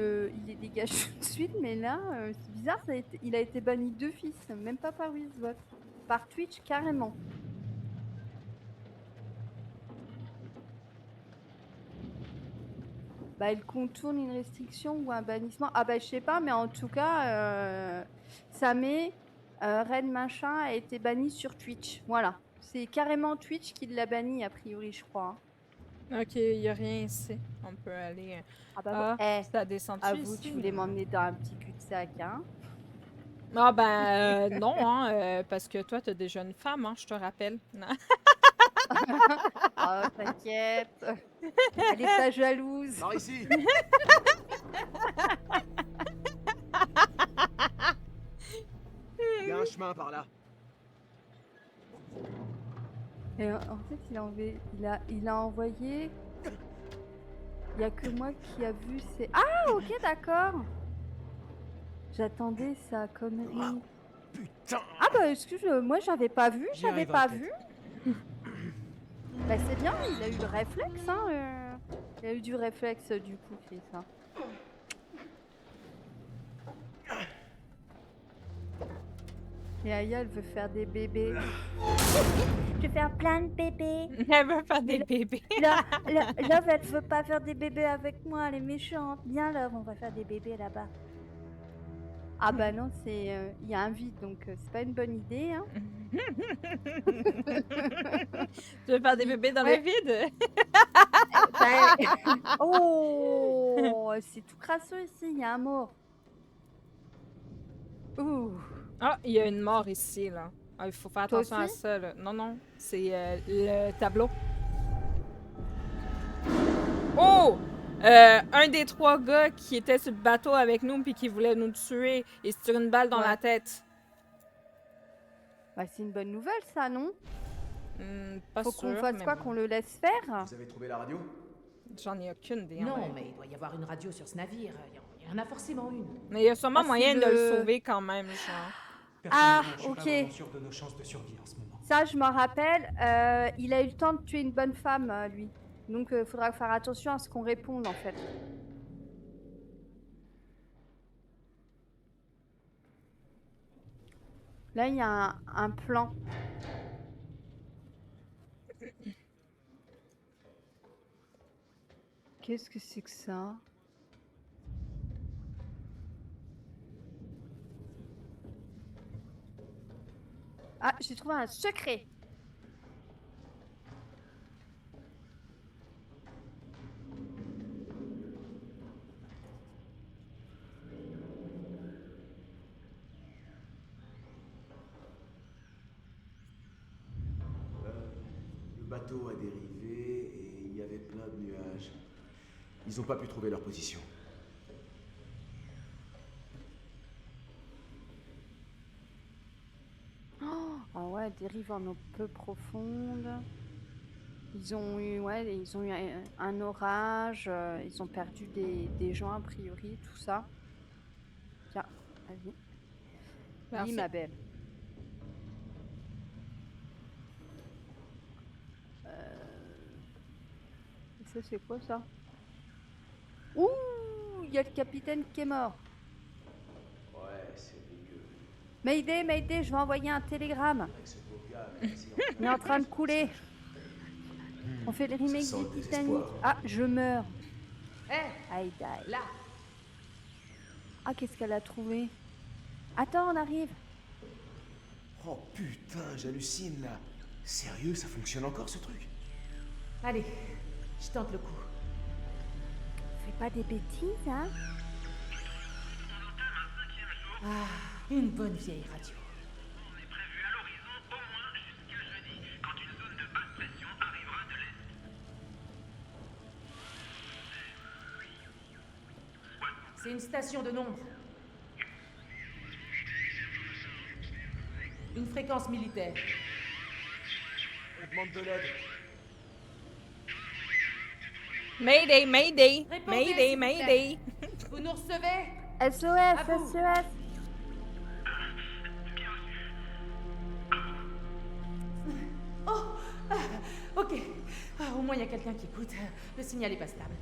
les dégage tout de suite, mais là, c'est bizarre, il a été banni d'office, même pas par Wizbot. Par Twitch, carrément. Bah, il contourne une restriction ou un bannissement. Ah bah, je sais pas, mais en tout cas, ça met Red Machin a été banni sur Twitch. Voilà. C'est carrément Twitch qui l'a banni, a priori, je crois. Ok, il n'y a rien ici. On peut aller. Ah bah, Ah, ça descend à ici. vous, tu voulais m'emmener dans un petit cul-de-sac, hein? Ah ben non, hein, parce que toi, t'as déjà une femme, hein, je te rappelle. Non. Oh, t'inquiète. Elle est pas jalouse. Par ici. Il y a un chemin par là. Et en fait, il a envoyé. Il y a que moi qui a vu ces. Ah, ok, d'accord. J'attendais sa connerie. Putain. Ah bah excuse-moi, j'avais pas vu, J'y j'avais arriverai pas vu. Bah c'est bien, il a eu le réflexe, hein. Il a eu du réflexe du coup, Chris. Hein. Et Aya, elle veut faire des bébés. Je veux faire plein de bébés. Elle veut faire des bébés. Love, elle veut pas faire des bébés avec moi, elle est méchante. Bien, Love, on va faire des bébés là-bas. Ah bah non, c'est il y a un vide, donc c'est pas une bonne idée. Hein. Tu veux faire des bébés dans le vide? Oh, c'est tout crasseux ici, il y a un mort. Ouh. Ah, il y a une mort ici, là. Ah, il faut faire Toi attention à aussi? ça, là. Non, non, c'est le tableau. Oh! Un des 3 gars qui était sur le bateau avec nous puis qui voulait nous tuer, il se tire une balle dans la tête. Bah c'est une bonne nouvelle ça, non? Pas Faut sûr, qu'on fasse mais quoi, bon. qu'on le laisse faire? Vous avez trouvé la radio? J'en ai aucune idée. Non, hein. mais il doit y avoir une radio sur ce navire. Il y en a forcément une. Mais il y a sûrement Ah, c'est moyen de le- le sauver quand même, genre. Ah, Personnellement, je suis ok. pas vraiment sûr de nos chances de survie en ce moment. Ça, je m'en rappelle. Il a eu le temps de tuer une bonne femme, lui. Donc, faudra faire attention à ce qu'on réponde, en fait. Là, il y a un plan. Qu'est-ce que c'est que ça? Ah, j'ai trouvé un secret. Le bateau a dérivé et il y avait plein de nuages. Ils n'ont pas pu trouver leur position. Ah ouais, dérive en eau peu profonde. Ils ont eu, ouais, ils ont eu un orage. Ils ont perdu des gens a priori, tout ça. Tiens, vas-y. Merci. Oui, ma belle. Ça, c'est quoi ça? Ouh, il y a le capitaine qui est mort. Ouais, c'est dégueu. Mayday, Mayday, je vais envoyer un télégramme. Avec ce pauvre gars, Il est en train de couler. On fait le remake Ça sent du le Titanic. désespoir. Ah, je meurs. Hé, I die. là. Ah, qu'est-ce qu'elle a trouvé? Attends, on arrive. Oh putain, j'hallucine là. Sérieux, ça fonctionne encore ce truc? Allez, je tente le coup. Fais pas des bêtises, hein? Ah, une bonne vieille radio. C'est une station de nombre. Une fréquence militaire. On demande de l'aide. Mayday, Mayday! Répondez, Mayday, s'il vous plaît. Mayday! Vous nous recevez? SOS, vous. SOS. Oh, ok. Au moins, il y a quelqu'un qui écoute. Le signal est pas stable.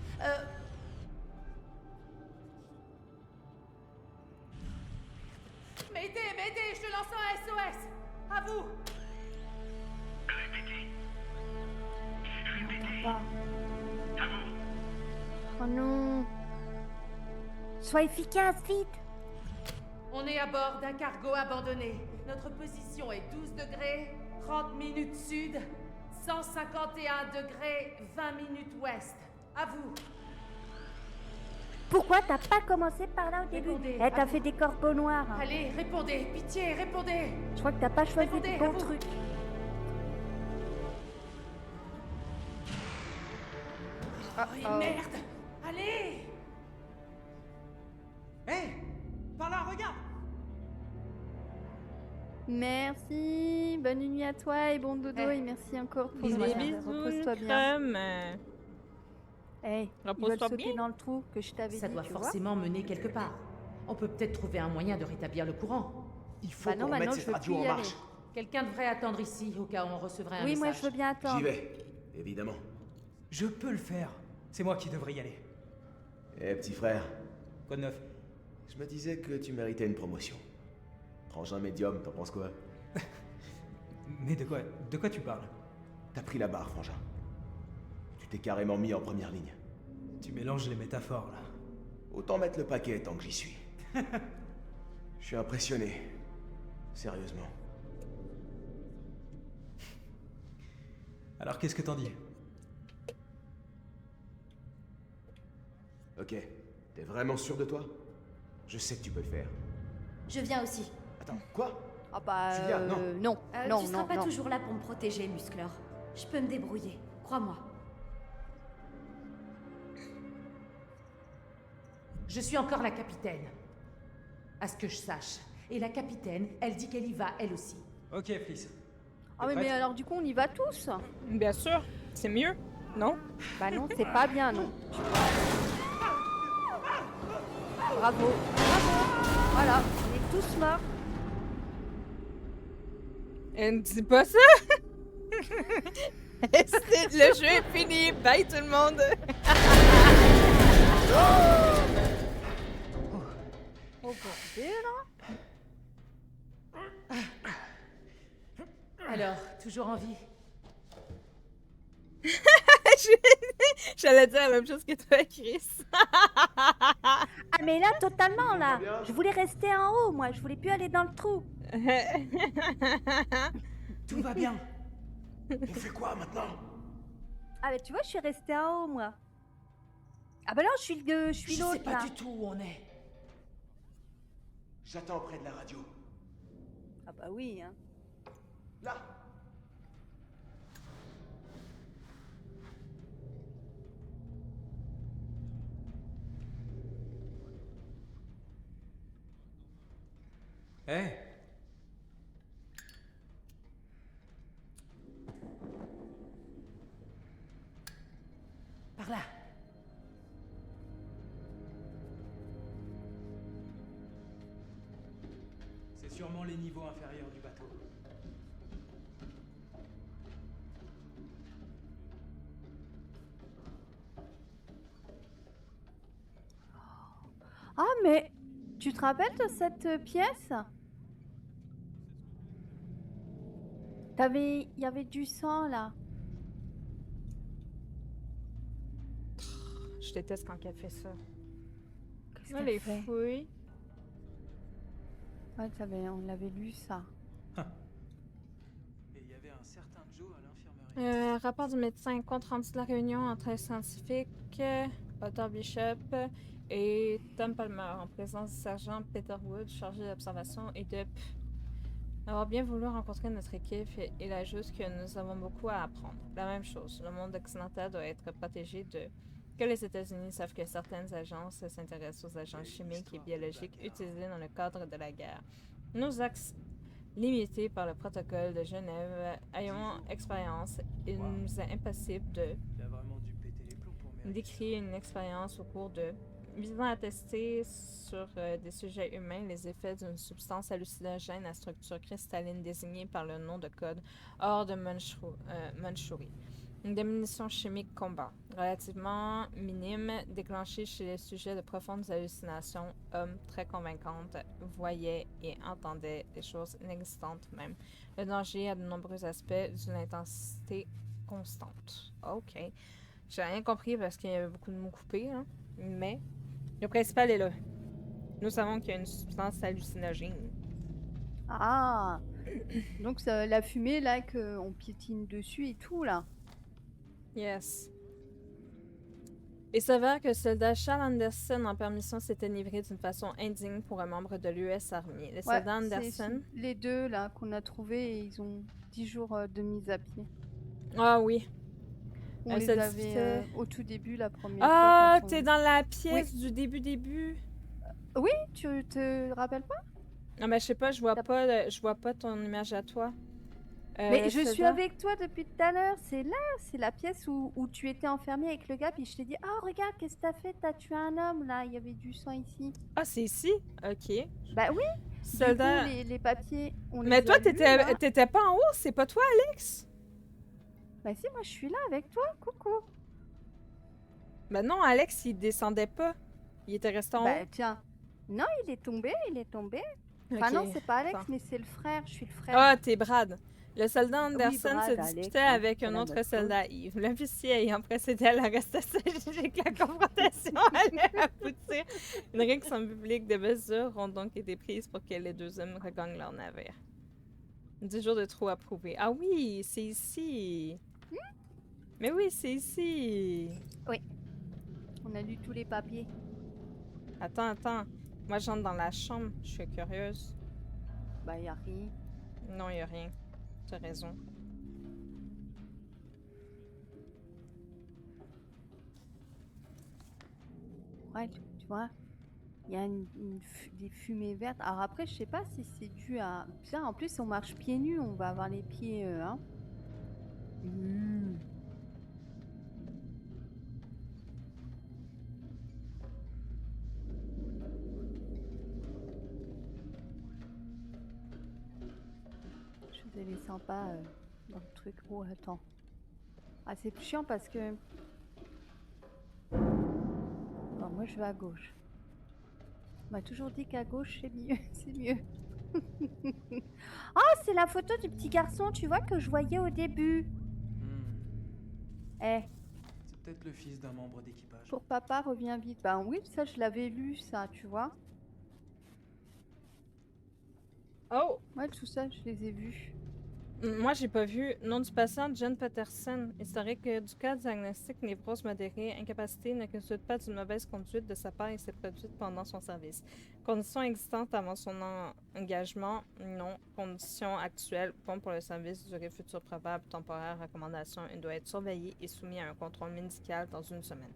M'aidez, je te lance un SOS. À vous. Pas. Oh non. Sois efficace, vite. On est à bord d'un cargo abandonné. Notre position est 12 degrés, 30 minutes sud, 151 degrés, 20 minutes ouest. À vous. Pourquoi t'as pas commencé par là au début? Répondez, Eh, t'as à fait des corbeaux noirs. Hein. Allez, répondez. Pitié, répondez. Je crois que t'as pas choisi Répondez, le à bon vous. truc. Oh, merde. Allez. Hé Par là, regarde. Merci, bonne nuit à toi et bon dodo Eh. et merci encore pour Bisous, le Des madame. Repose-toi bisous, bien. crème. Hey, ils veulent Repose-toi sauter bien. dans le trou que je t'avais Ça dit, doit tu vois. forcément mener quelque part. On peut peut-être trouver un moyen de rétablir le courant. Il faut Bah non, qu'on maintenant, remette je cette veux radio plus y en marche. Quelqu'un devrait attendre ici au cas où on recevrait un Oui, moi message. je veux bien attendre. J'y vais, évidemment. Je peux le faire. C'est moi qui devrais y aller. Eh petit frère, Quoi de neuf? je me disais que tu méritais une promotion. Frangin médium, t'en penses quoi? Mais de quoi tu parles? T'as pris la barre, Frangin. Tu t'es carrément mis en première ligne. Tu mélanges les métaphores, là. Autant mettre le paquet tant que j'y suis. Je suis impressionné. Sérieusement. Alors qu'est-ce que t'en dis? Ok, t'es vraiment sûr de toi? Je sais que tu peux le faire. Je viens aussi. Attends, quoi? Ah bah Julia, non. non, non, tu seras non, pas non. toujours là pour me protéger, Musclor. Je peux me débrouiller, crois-moi. Je suis encore la capitaine. À ce que je sache. Et la capitaine, elle dit qu'elle y va, elle aussi. Ok, Fliss. Ah T'es mais prête? alors du coup on y va tous? Bien sûr, c'est mieux, non? Bah non, c'est pas bien, non. Bravo, bravo. Voilà, on est tous morts. Elle ne dit pas ça! Le jeu est fini! Bye tout le monde! Oh bordel, hein. Alors, toujours en vie? J'allais dire la même chose que toi, Chris. Ah mais là, totalement, là. Je voulais rester en haut, moi. Je voulais plus aller dans le trou. Tout va bien. On fait quoi maintenant? Ah bah tu vois, je suis restée en haut, moi. Ah bah non, je suis Je sais l'autre, pas là. du tout où on est. J'attends près de la radio. Ah bah oui, hein. Là. Hé. Par là. C'est sûrement les niveaux inférieurs du bateau. Ah mais tu te rappelles de cette pièce? Il y avait du sang, là. Je déteste quand elle fait ça. Qu'est-ce Là, qu'elle les fait? fouilles. Ouais, on l'avait lu, ça. Et il y avait un certain Joe à l'infirmerie. Rapport du médecin, compte rendu de la réunion entre un scientifique, Otto Bishop et Tom Palmer, en présence du sergent Peter Wood, chargé d'observation, et de avoir bien voulu rencontrer notre équipe et la juste que nous avons beaucoup à apprendre. La même chose, le monde occidental doit être protégé de que les États-Unis savent que certaines agences s'intéressent aux agents chimiques et biologiques utilisés dans le cadre de la guerre. Nos axes limités par le protocole de Genève ayant expérience, il nous est impossible de Il a vraiment dû péter les plombs pour mériter décrire une expérience au cours de visant à tester sur des sujets humains les effets d'une substance hallucinogène à structure cristalline désignée par le nom de code hors de Mandchourie. Une démunition chimique combat, relativement minime, déclenchée chez les sujets de profondes hallucinations, hommes très convaincantes, voyaient et entendaient des choses inexistantes même. Le danger a de nombreux aspects d'une intensité constante. Ok. J'ai rien compris parce qu'il y avait beaucoup de mots coupés, hein, mais le principal est là. Nous savons qu'il y a une substance hallucinogène. Ah. Donc la fumée, là, qu'on piétine dessus et tout, là. Yes. Il s'avère que le soldat Charles Anderson en permission s'était livré d'une façon indigne pour un membre de l'US Army. Le soldat Anderson... Les deux, là, qu'on a trouvés, et ils ont 10 jours de mise à pied. Ah oui. On les avait au tout début, la première fois. Ah, t'es dans la pièce du début. Oui, tu te rappelles pas? Non, mais je sais pas, je vois pas ton image à toi. Mais je suis avec toi depuis tout à l'heure. C'est là, c'est la pièce où tu étais enfermé avec le gars, puis je t'ai dit, ah regarde, qu'est-ce que t'as fait? T'as tué un homme, là, il y avait du sang ici. Ah, c'est ici? Ok. Bah oui. Soldat... Du coup, les papiers, on Mais les toi, a lus, là. t'étais pas en haut, c'est pas toi, Alex? Bah si, moi je suis là avec toi, coucou. Ben non, Alex, il descendait pas. Il était resté en haut. Bah tiens. Non, il est tombé. Enfin Ok. non, c'est pas Alex, Attends. mais c'est le frère, je suis le frère. Ah, t'es Brad. Le soldat Anderson Brad, se Alex, disputait hein, avec c'est un la autre même soldat, Yves. L'officier ayant procédé à l'arrestation stratégique, la confrontation allait aboutir. Une réaction publique de mesures ont donc été prises pour que les deux hommes regagnent leur navire. 10 jours de trou approuvé. Ah oui, c'est ici. Mais oui, c'est ici. On a lu tous les papiers. Attends. Moi, j'entre dans la chambre. Je suis curieuse. Bah y a rien. Non, il a rien. Tu as raison. Ouais, tu vois, il y a des fumées vertes. Alors après, je sais pas si c'est dû à... Putain, en plus, on marche pieds nus, on va avoir les pieds... hein. Je Elle est sympa dans le truc. Oh, attends. Ah, c'est chiant parce que... Bon, moi, je vais à gauche. On m'a toujours dit qu'à gauche, c'est mieux. C'est mieux. Oh, c'est la photo du petit garçon, tu vois, que je voyais au début. Eh, C'est peut-être le fils d'un membre d'équipage. pour papa, reviens vite. Ben oui, ça, je l'avais lu, ça, tu vois. Oh! Ouais, tout ça, je les ai vus. Moi, j'ai pas vu. Nom du patient, John Patterson. Historique du cas diagnostic névrose modérée. Incapacité ne résulte pas d'une mauvaise conduite de sa part et s'est produite pendant son service. Conditions existantes avant son engagement, non. Conditions actuelles, bon pour le service, durée future probable, temporaire, recommandation. Il doit être surveillé et soumis à un contrôle médical dans une semaine.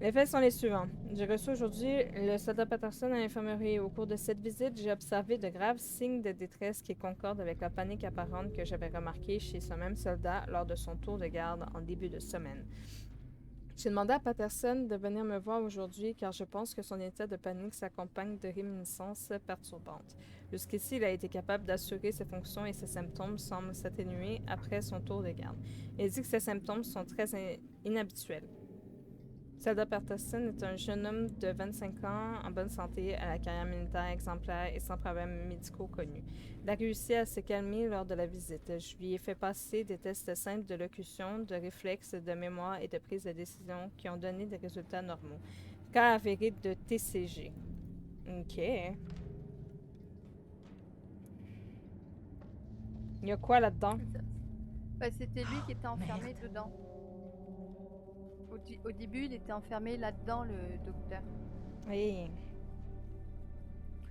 Les faits sont les suivants. J'ai reçu aujourd'hui le soldat Patterson à l'infirmerie. Au cours de cette visite, j'ai observé de graves signes de détresse qui concordent avec la panique apparente que j'avais remarquée chez ce même soldat lors de son tour de garde en début de semaine. J'ai demandé à Patterson de venir me voir aujourd'hui car je pense que son état de panique s'accompagne de réminiscences perturbantes. Jusqu'ici, il a été capable d'assurer ses fonctions et ses symptômes semblent s'atténuer après son tour de garde. Il dit que ces symptômes sont très inhabituels. Soldat Patterson est un jeune homme de 25 ans, en bonne santé, à la carrière militaire exemplaire et sans problèmes médicaux connus. Il a réussi à se calmer lors de la visite. Je lui ai fait passer des tests simples de locution, de réflexe, de mémoire et de prise de décision qui ont donné des résultats normaux. Cas avéré de TCG. OK. Il y a quoi là-dedans? Bah, c'était lui qui était enfermé dedans. Au début, il était enfermé là-dedans, le docteur. Oui.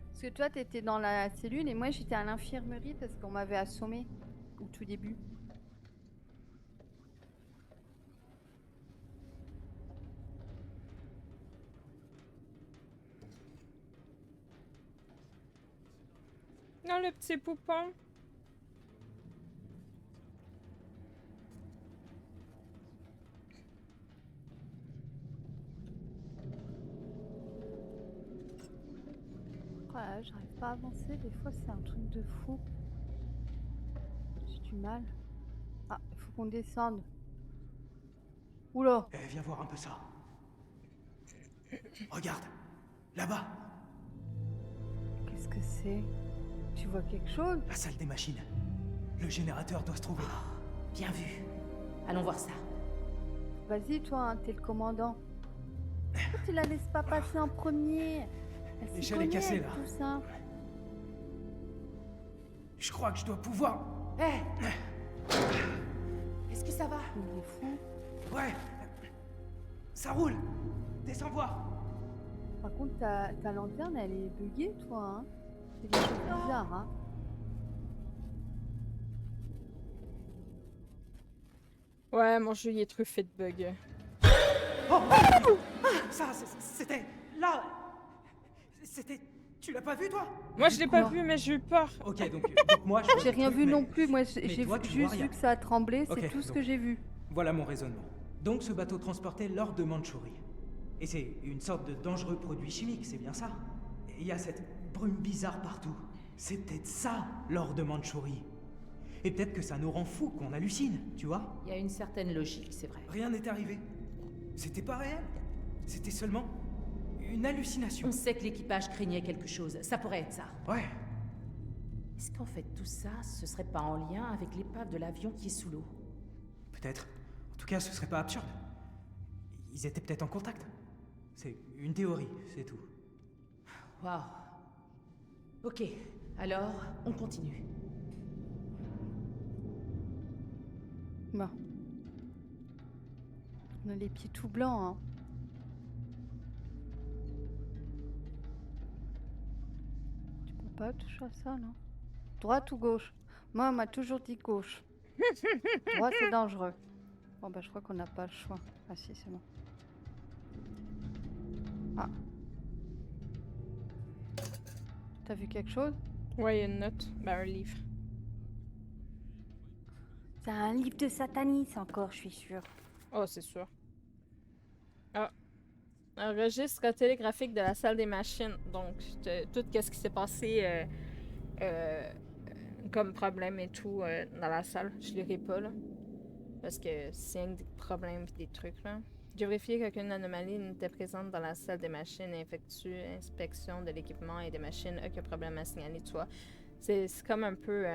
Parce que toi, t'étais dans la cellule et moi, j'étais à l'infirmerie parce qu'on m'avait assommé au tout début. Non, le petit poupon. Ouais, j'arrive pas à avancer, des fois c'est un truc de fou. J'ai du mal. Ah, il faut qu'on descende. Oula! Eh, viens voir un peu ça. Regarde, là-bas, Qu'est-ce que c'est? Tu vois quelque chose? la salle des machines. Le générateur doit se trouver. Bien vu. Allons voir ça. Vas-y, toi, hein, t'es le commandant. Pourquoi tu la laisses pas passer en premier? Elle s'y L'échelle est connaît, cassée, là. tout ça. Je crois que je dois pouvoir. Hé! Est-ce que ça va? Il est fou. Ouais. Ça roule. Descends voir. Par contre, ta lanterne, elle est buggée, toi, hein? C'est des choses bizarres, hein? Ouais, mon jeu il est truffé de bugs. Oh, ça, c'était là. C'était. Tu l'as pas vu, toi? Moi je l'ai pas Quoi? vu, mais j'ai eu peur. Ok, donc moi je. vois J'ai le rien truc, vu mais- non plus, moi mais j'ai toi, tu vois juste rien. vu que ça a tremblé, c'est Ok, tout ce donc- que j'ai vu. Voilà mon raisonnement. Donc ce bateau transportait l'or de Mandchourie. Et c'est une sorte de dangereux produit chimique, c'est bien ça? Et il y a cette brume bizarre partout. C'est peut-être ça, l'or de Mandchourie. Et peut-être que ça nous rend fous, qu'on hallucine, tu vois? Il y a une certaine logique, c'est vrai. Rien n'est arrivé. C'était pas réel. C'était seulement une hallucination. On sait que l'équipage craignait quelque chose. Ça pourrait être ça. Ouais. Est-ce qu'en fait tout ça, ce serait pas en lien avec l'épave de l'avion qui est sous l'eau? Peut-être. En tout cas, ce serait pas absurde. Ils étaient peut-être en contact. C'est une théorie, c'est tout. Waouh. Ok, alors on continue. Bon. On a les pieds tout blancs, hein. Tu peux pas toucher à ça, non? Droite ou gauche? Moi, on m'a toujours dit gauche. Droite, c'est dangereux. Bon, bah, je crois qu'on n'a pas le choix. Ah, si, c'est bon. Ah. T'as vu quelque chose? Ouais, il y a une note. Ben, un livre. C'est un livre de satanisme encore, je suis sûre. Oh, c'est sûr. Ah. Un registre télégraphique de la salle des machines. Donc, tout ce qui s'est passé comme problème et tout dans la salle. Je lirai pas, là. Parce que c'est un des problèmes et des trucs, là. J'ai vérifié qu'aucune anomalie n'était présente dans la salle des machines et effectue inspection de l'équipement et des machines. Aucun problème à signaler, tu vois. C'est comme un peu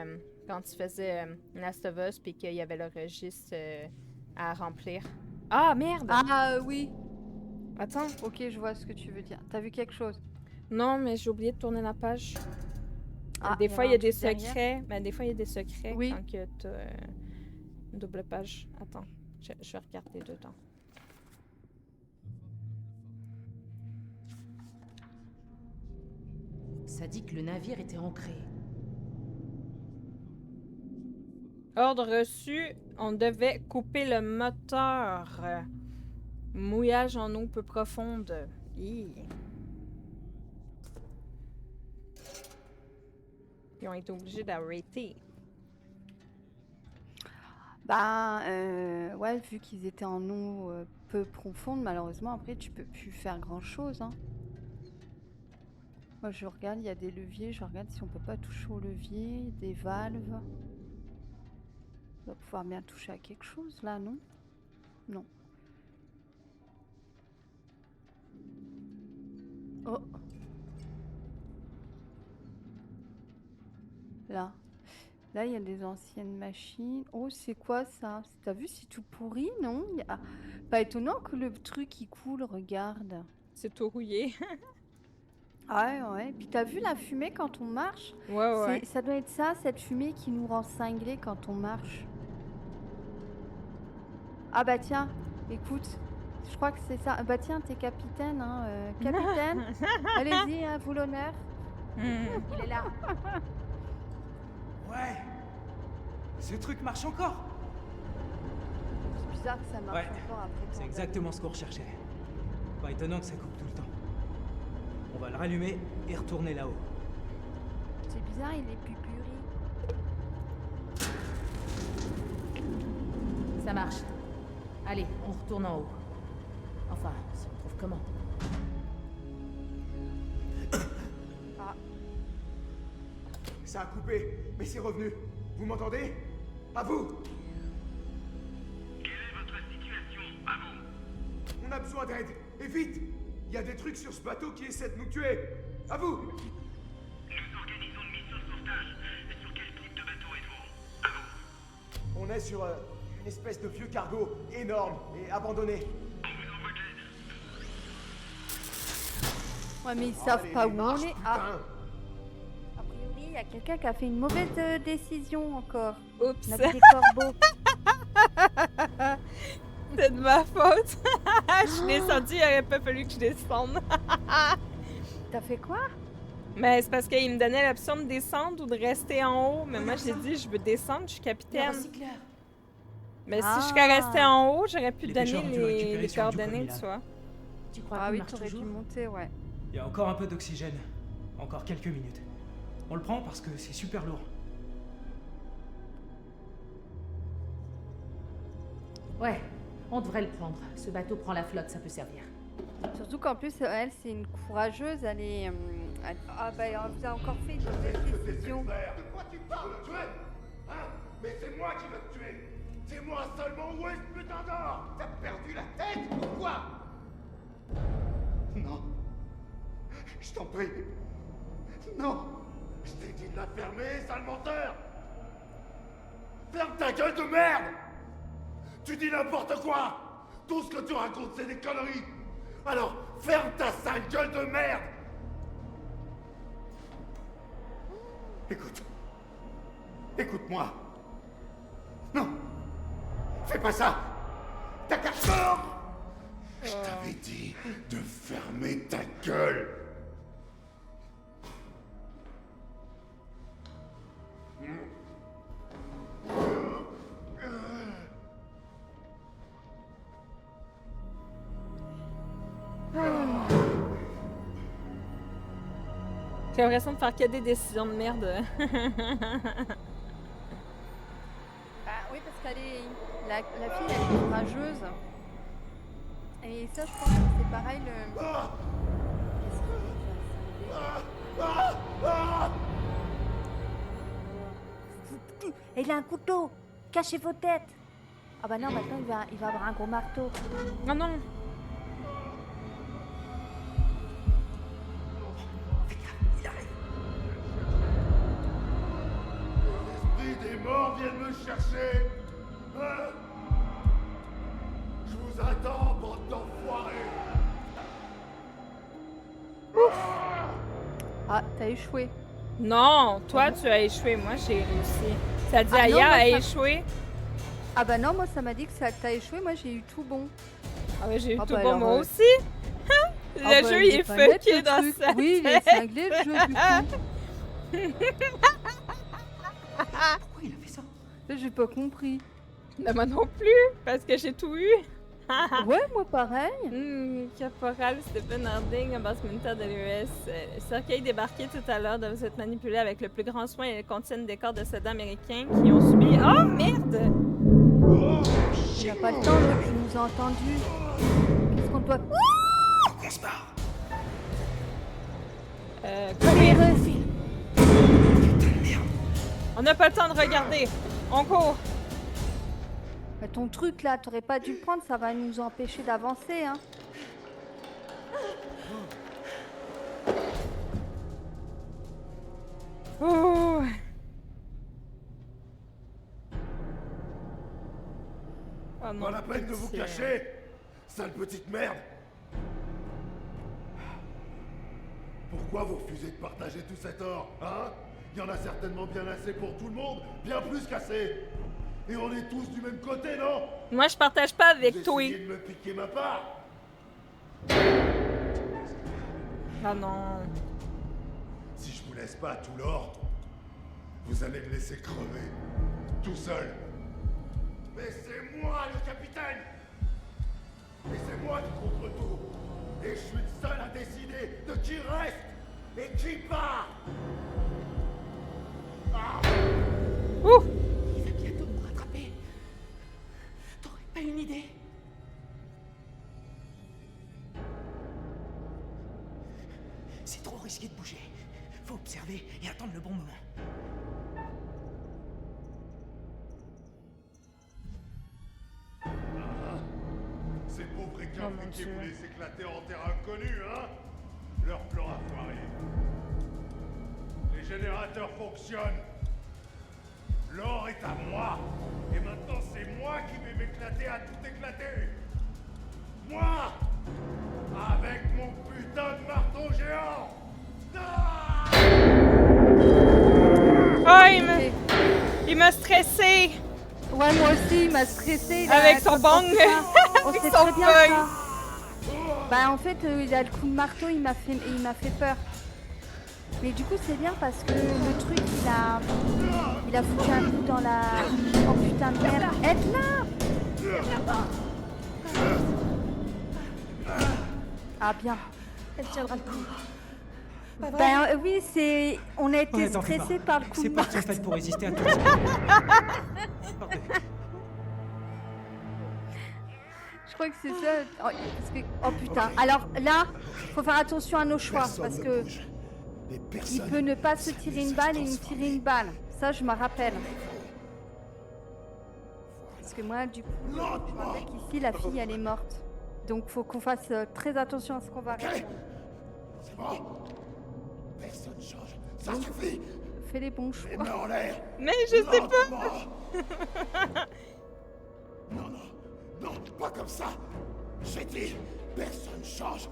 quand tu faisais Last of Us puis qu'il y avait le registre à remplir. Ah, merde! Ah oui. Attends. Ok, je vois ce que tu veux dire. T'as vu quelque chose? Non, mais j'ai oublié de tourner la page. Ah, des fois, il y a des derrière. secrets. Ben, des fois, il y a des secrets Oui. quand que t'as une double page. Attends, je vais regarder dedans. Ça dit que le navire était ancré. Ordre reçu, on devait couper le moteur. Mouillage en eau peu profonde. Hi. Ils ont été obligés d'arrêter. Bah, ouais, vu qu'ils étaient en eau peu profonde, malheureusement, après, tu peux plus faire grand-chose, hein. Moi, je regarde, il y a des leviers, je regarde si on peut pas toucher au levier, des valves. On va pouvoir bien toucher à quelque chose, là, non? Non. Oh! Là. Là, il y a des anciennes machines. Oh, c'est quoi ça? T'as vu, c'est tout pourri, non? Pas étonnant que le truc il coule, regarde. C'est tout rouillé. Ouais, ouais. Puis t'as vu la fumée quand on marche? Ouais. Ça doit être ça, cette fumée qui nous rend cinglés quand on marche. Ah bah tiens, écoute, je crois que c'est ça. Bah tiens, t'es capitaine, hein. Capitaine, allez-y, à vous l'honneur. Il est là. Ouais. Ce truc marche encore. C'est bizarre que ça marche Ouais, encore après. c'est tant exactement ce qu'on recherchait. Pas étonnant que ça coupe tout le temps. On va le rallumer et retourner là-haut. d'années. C'est bizarre, il est pupuri. Ça marche. Allez, on retourne en haut. Enfin, si on trouve comment. Ça a coupé, mais c'est revenu. Vous m'entendez? À vous! Quelle est votre situation, à vous? On a besoin d'aide, et vite! Il y a des trucs sur ce bateau qui essaient de nous tuer! À vous! Nous organisons une mission de sauvetage. Sur quel type de bateau êtes-vous? À vous? On est sur une espèce de vieux cargo énorme et abandonné. On vous envoie de l'aide. Ouais, mais ils Oh, savent les pas où on marches, est. Ah, putain. a priori, il y a quelqu'un qui a fait une mauvaise décision encore. Oups. On a vu des corbeaux. C'est de ma faute. Je suis descendue, il aurait pas fallu que je descende. T'as fait quoi? Mais c'est parce qu'il me donnait l'option de descendre ou de rester en haut. Mais moi, j'ai dit, je veux descendre, je suis Le capitaine. recycleur. Mais si je serais restée en haut, j'aurais pu Les donner pêcheurs ont dû récupérer les sur le coordonnées, Ducomila. tu vois. Tu crois Ah qu'il oui, marche t'aurais dû toujours? monter, ouais. Il y a encore un peu d'oxygène. Encore quelques minutes. On le prend parce que c'est super lourd. Ouais, on devrait le prendre. Ce bateau prend la flotte, ça peut servir. Surtout qu'en plus, elle, c'est une courageuse. Elle est. Ah bah, elle vous a encore fait une mauvaise décision. De quoi tu parles? Tuer? Hein? Mais c'est moi qui veux te tuer! C'est moi seulement! Où est ce putain d'or? T'as perdu la tête? Pourquoi? Non. Je t'en prie. Non. Je t'ai dit de la fermer, sale menteur! Ferme ta gueule de merde! Tu dis n'importe quoi! Tout ce que tu racontes, c'est des conneries! Alors, ferme ta sale gueule de merde! Écoute. Écoute-moi. Non. Fais pas ça! T'as qu'à... Je t'avais dit de fermer ta gueule! J'ai l'impression de faire que des décisions de merde. Ah oui, parce qu'elle est. La fille, elle est courageuse. Et ça, je pense que c'est pareil le. Qu'est-ce qu'il Et il a un couteau. Cachez vos têtes. Ah bah non, maintenant il va avoir un gros marteau. Non, non. Les esprits des morts viennent me chercher. Hein? Je vous attends, bande d'enfoirés. Ah, t'as échoué. Non, toi, tu as échoué. Moi, j'ai réussi. Ça dit Ah non, Aya moi, a ça- échoué. Ah bah non, moi ça m'a dit que t'as échoué, moi j'ai eu tout bon. Ah ouais, j'ai eu Ah tout bah bon, alors, moi aussi. Le Ah bah, jeu, il il est pas net, fucké le dans truc. sa Oui, il est tête. cinglé le jeu du coup. Pourquoi il a fait ça? J'ai pas compris. Non, moi non plus, parce que j'ai tout eu. Ouais, moi pareil. Caporal Stephen Harding, un basse militaire de l'US. Le cercueil débarqué tout à l'heure doit être manipulé avec le plus grand soin et contiennent des corps de soldats américains qui ont subi... Oh, merde! Il a pas le temps, l'autre, il nous a entendus. Qu'est-ce qu'on doit... On se barre. Allez, refile. On n'a pas le temps de regarder. On court. Mais ton truc là, t'aurais pas dû le prendre, ça va nous empêcher d'avancer, hein. Oh. Oh non, Pas la peine de vous pitié. cacher, sale petite merde. Pourquoi vous refusez de partager tout cet or, hein? Il y en a certainement bien assez pour tout le monde, bien plus qu'assez. Et on est tous du même côté, non? Moi, je partage pas avec Vous toi. essayez de me piquer ma part. Ah non. Si je vous laisse pas tout l'or, vous allez me laisser crever, tout seul. Mais c'est moi le capitaine. Et c'est moi qui contre tout. Et je suis le seul à décider de qui reste et qui part. Ouh! Il va bientôt nous rattraper. T'aurais pas une idée? C'est trop risqué de bouger. Faut observer et attendre le bon moment. Ces pauvres Oh, écarts mon qui Dieu. voulaient s'éclater en terre inconnue, hein? Leur plan a foiré. Les générateurs fonctionnent. L'or est à moi. Et maintenant, c'est moi qui vais m'éclater à tout éclater. Moi! Avec mon putain de marteau géant! Ah! Oh, il m'a stressé. Ouais, moi aussi, il m'a stressé. il a- Avec son bang. On Avec sait son très bien bang. ça. Bah en fait, il a le coup de marteau, il m'a fait peur. Mais du coup, c'est bien parce que le truc, il a foutu un coup dans la... Oh putain de merde. Aide-la! Ah bien. Elle tiendra le coup. Ben oui, c'est... On a été Ouais, t'en fais stressés pas. par le coup C'est de parti en marteau. fait pour résister à tout ça. Je crois que c'est ça. Oh, parce que... oh putain. Alors là, faut faire attention à nos choix Personne parce ne que bouge. Et il personne peut ne pas se ne tirer se une balle et me transformer. tirer une balle. Ça, je me rappelle. Parce que moi, du coup, je rappelle qu'ici, la fille, elle est morte. Donc, faut qu'on fasse très attention à ce qu'on va répondre. C'est bon. Personne change. Ça suffit. Fais les bons Les choix. mains en l'air. Mais je sais pas. Lentement. Non, non, non, pas comme ça. J'ai dit, personne change.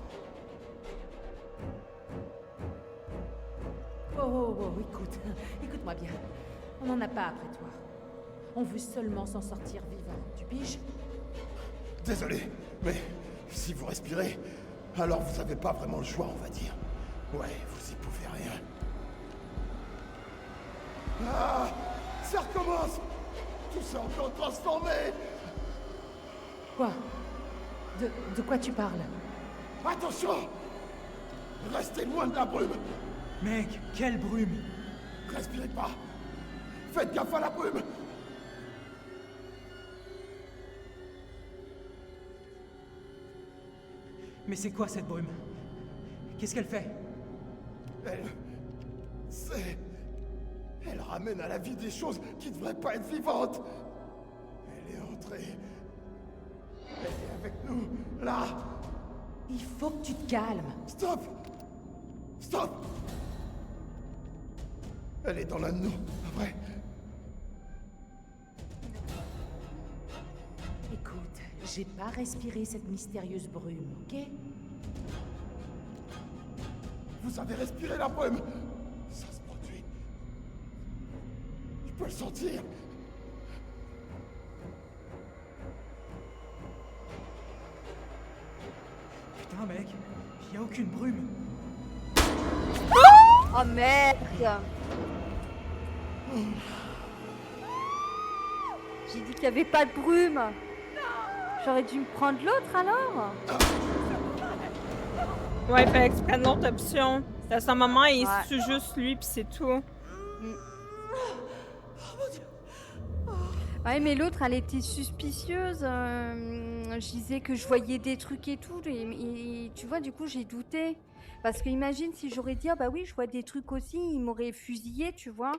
Écoute-moi bien. On n'en a pas après toi. On veut seulement s'en sortir vivant. Tu piges? Désolé, mais si vous respirez, alors vous avez pas vraiment le choix, on va dire. Ouais, vous y pouvez rien. Ah, ça recommence. Tout ça encore transformé. Quoi? De quoi tu parles? Attention. Restez loin de la brume. Mec, quelle brume! Respirez pas. Faites gaffe à la brume. Mais c'est quoi cette brume? Qu'est-ce qu'elle fait? Elle... C'est... Elle ramène à la vie des choses qui devraient pas être vivantes. Elle est entrée. Elle est avec nous, là. Il faut que tu te calmes. Stop. Stop. Elle est dans l'un de nous, pas vrai? Écoute, j'ai pas respiré cette mystérieuse brume, ok? Vous avez respiré la brume. Ça se produit. Je peux le sentir. Putain, mec, y a aucune brume. Oh merde! J'ai dit qu'il n'y avait pas de brume. J'aurais dû me prendre l'autre alors. Ouais, il fallait que tu prennes l'autre option. À ce moment, il se tue juste lui, pis c'est tout. Ouais, mais l'autre, elle était suspicieuse. Je disais que je voyais des trucs et tout. Et tu vois, du coup, j'ai douté. Parce que imagine si j'aurais dit, ah bah oui, je vois des trucs aussi, il m'aurait fusillé, tu vois.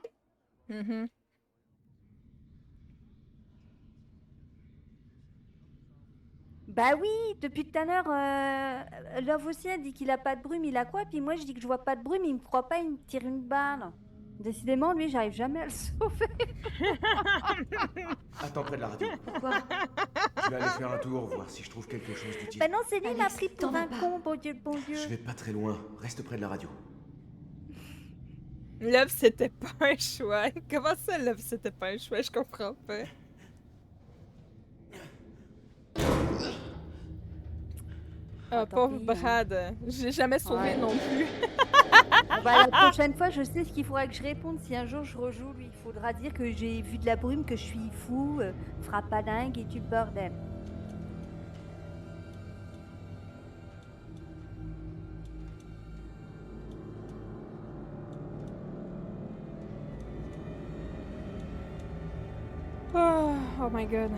Bah oui, depuis tout à l'heure, Love aussi a dit qu'il a pas de brume, il a quoi? Puis moi, je dis que je vois pas de brume, il me croit pas, il me tire une balle. Décidément, lui, j'arrive jamais à le sauver. Attends près de la radio. Pourquoi? Je vais aller faire un tour, voir si je trouve quelque chose d'utile. Bah non, c'est lui, il m'a Alex, pris pour t'en un vas pas. con, bon Dieu, bon Dieu. Je vais pas très loin, reste près de la radio. Love, c'était pas un choix. Comment ça, Love, c'était pas un choix? Je comprends pas. Ah, pauvre Brad. Je l'ai jamais sauvé non plus. Bah, la prochaine fois, je sais ce qu'il faudra que je réponde. Si un jour je rejoue, lui, il faudra dire que j'ai vu de la brume, que je suis fou, frappadingue et du bordel. Oh my god.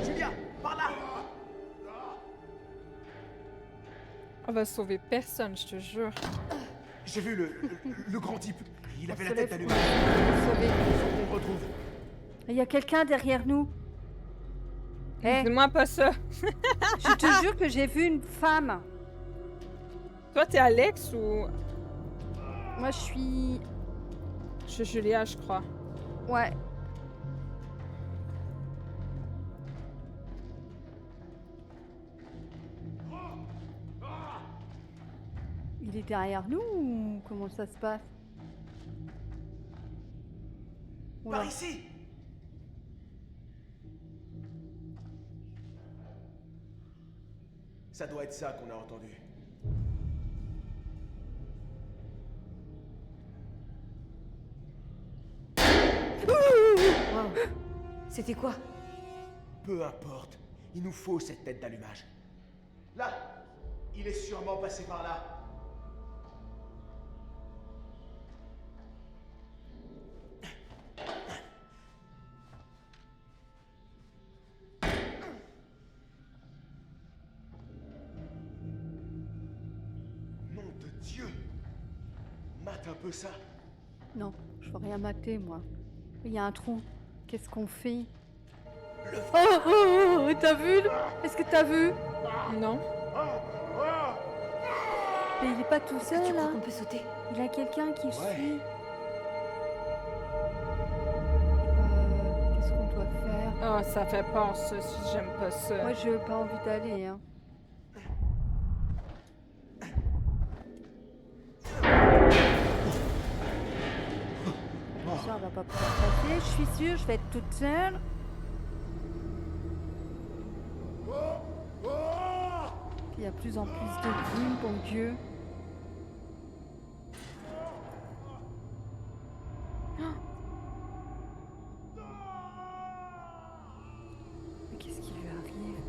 Julia, par là! On va sauver personne, je te jure. J'ai vu le grand type. Il avait la tête allumée. On retrouve. Il y a quelqu'un derrière nous. Eh, Dis-moi pas ça. je te jure que j'ai vu une femme. Toi, t'es Alex ou... Moi, je suis... Je suis Julia, je crois. Ouais. Il est derrière nous ou comment ça se passe? Oula. Par ici! Ça doit être ça qu'on a entendu. Wow. C'était quoi? Peu importe, il nous faut cette tête d'allumage. Là, il est sûrement passé par là. Nom de Dieu! Mate un peu ça. Non, je veux rien mater, moi. Il y a un trou. Qu'est-ce qu'on fait? Oh, t'as vu? Est-ce que t'as vu? Non. Mais il est pas tout Tu seul, crois là. qu'on peut sauter? Il a quelqu'un qui le Ouais. suit. Qu'est-ce qu'on doit faire? Oh, ça fait peur, ça. J'aime pas ça. Moi, j'ai pas envie d'aller, hein. Ça, on va pas pouvoir passer. Je suis sûre, je vais être toute seule. Il y a de plus en plus de brume, bon Dieu. Mais qu'est-ce qui lui arrive?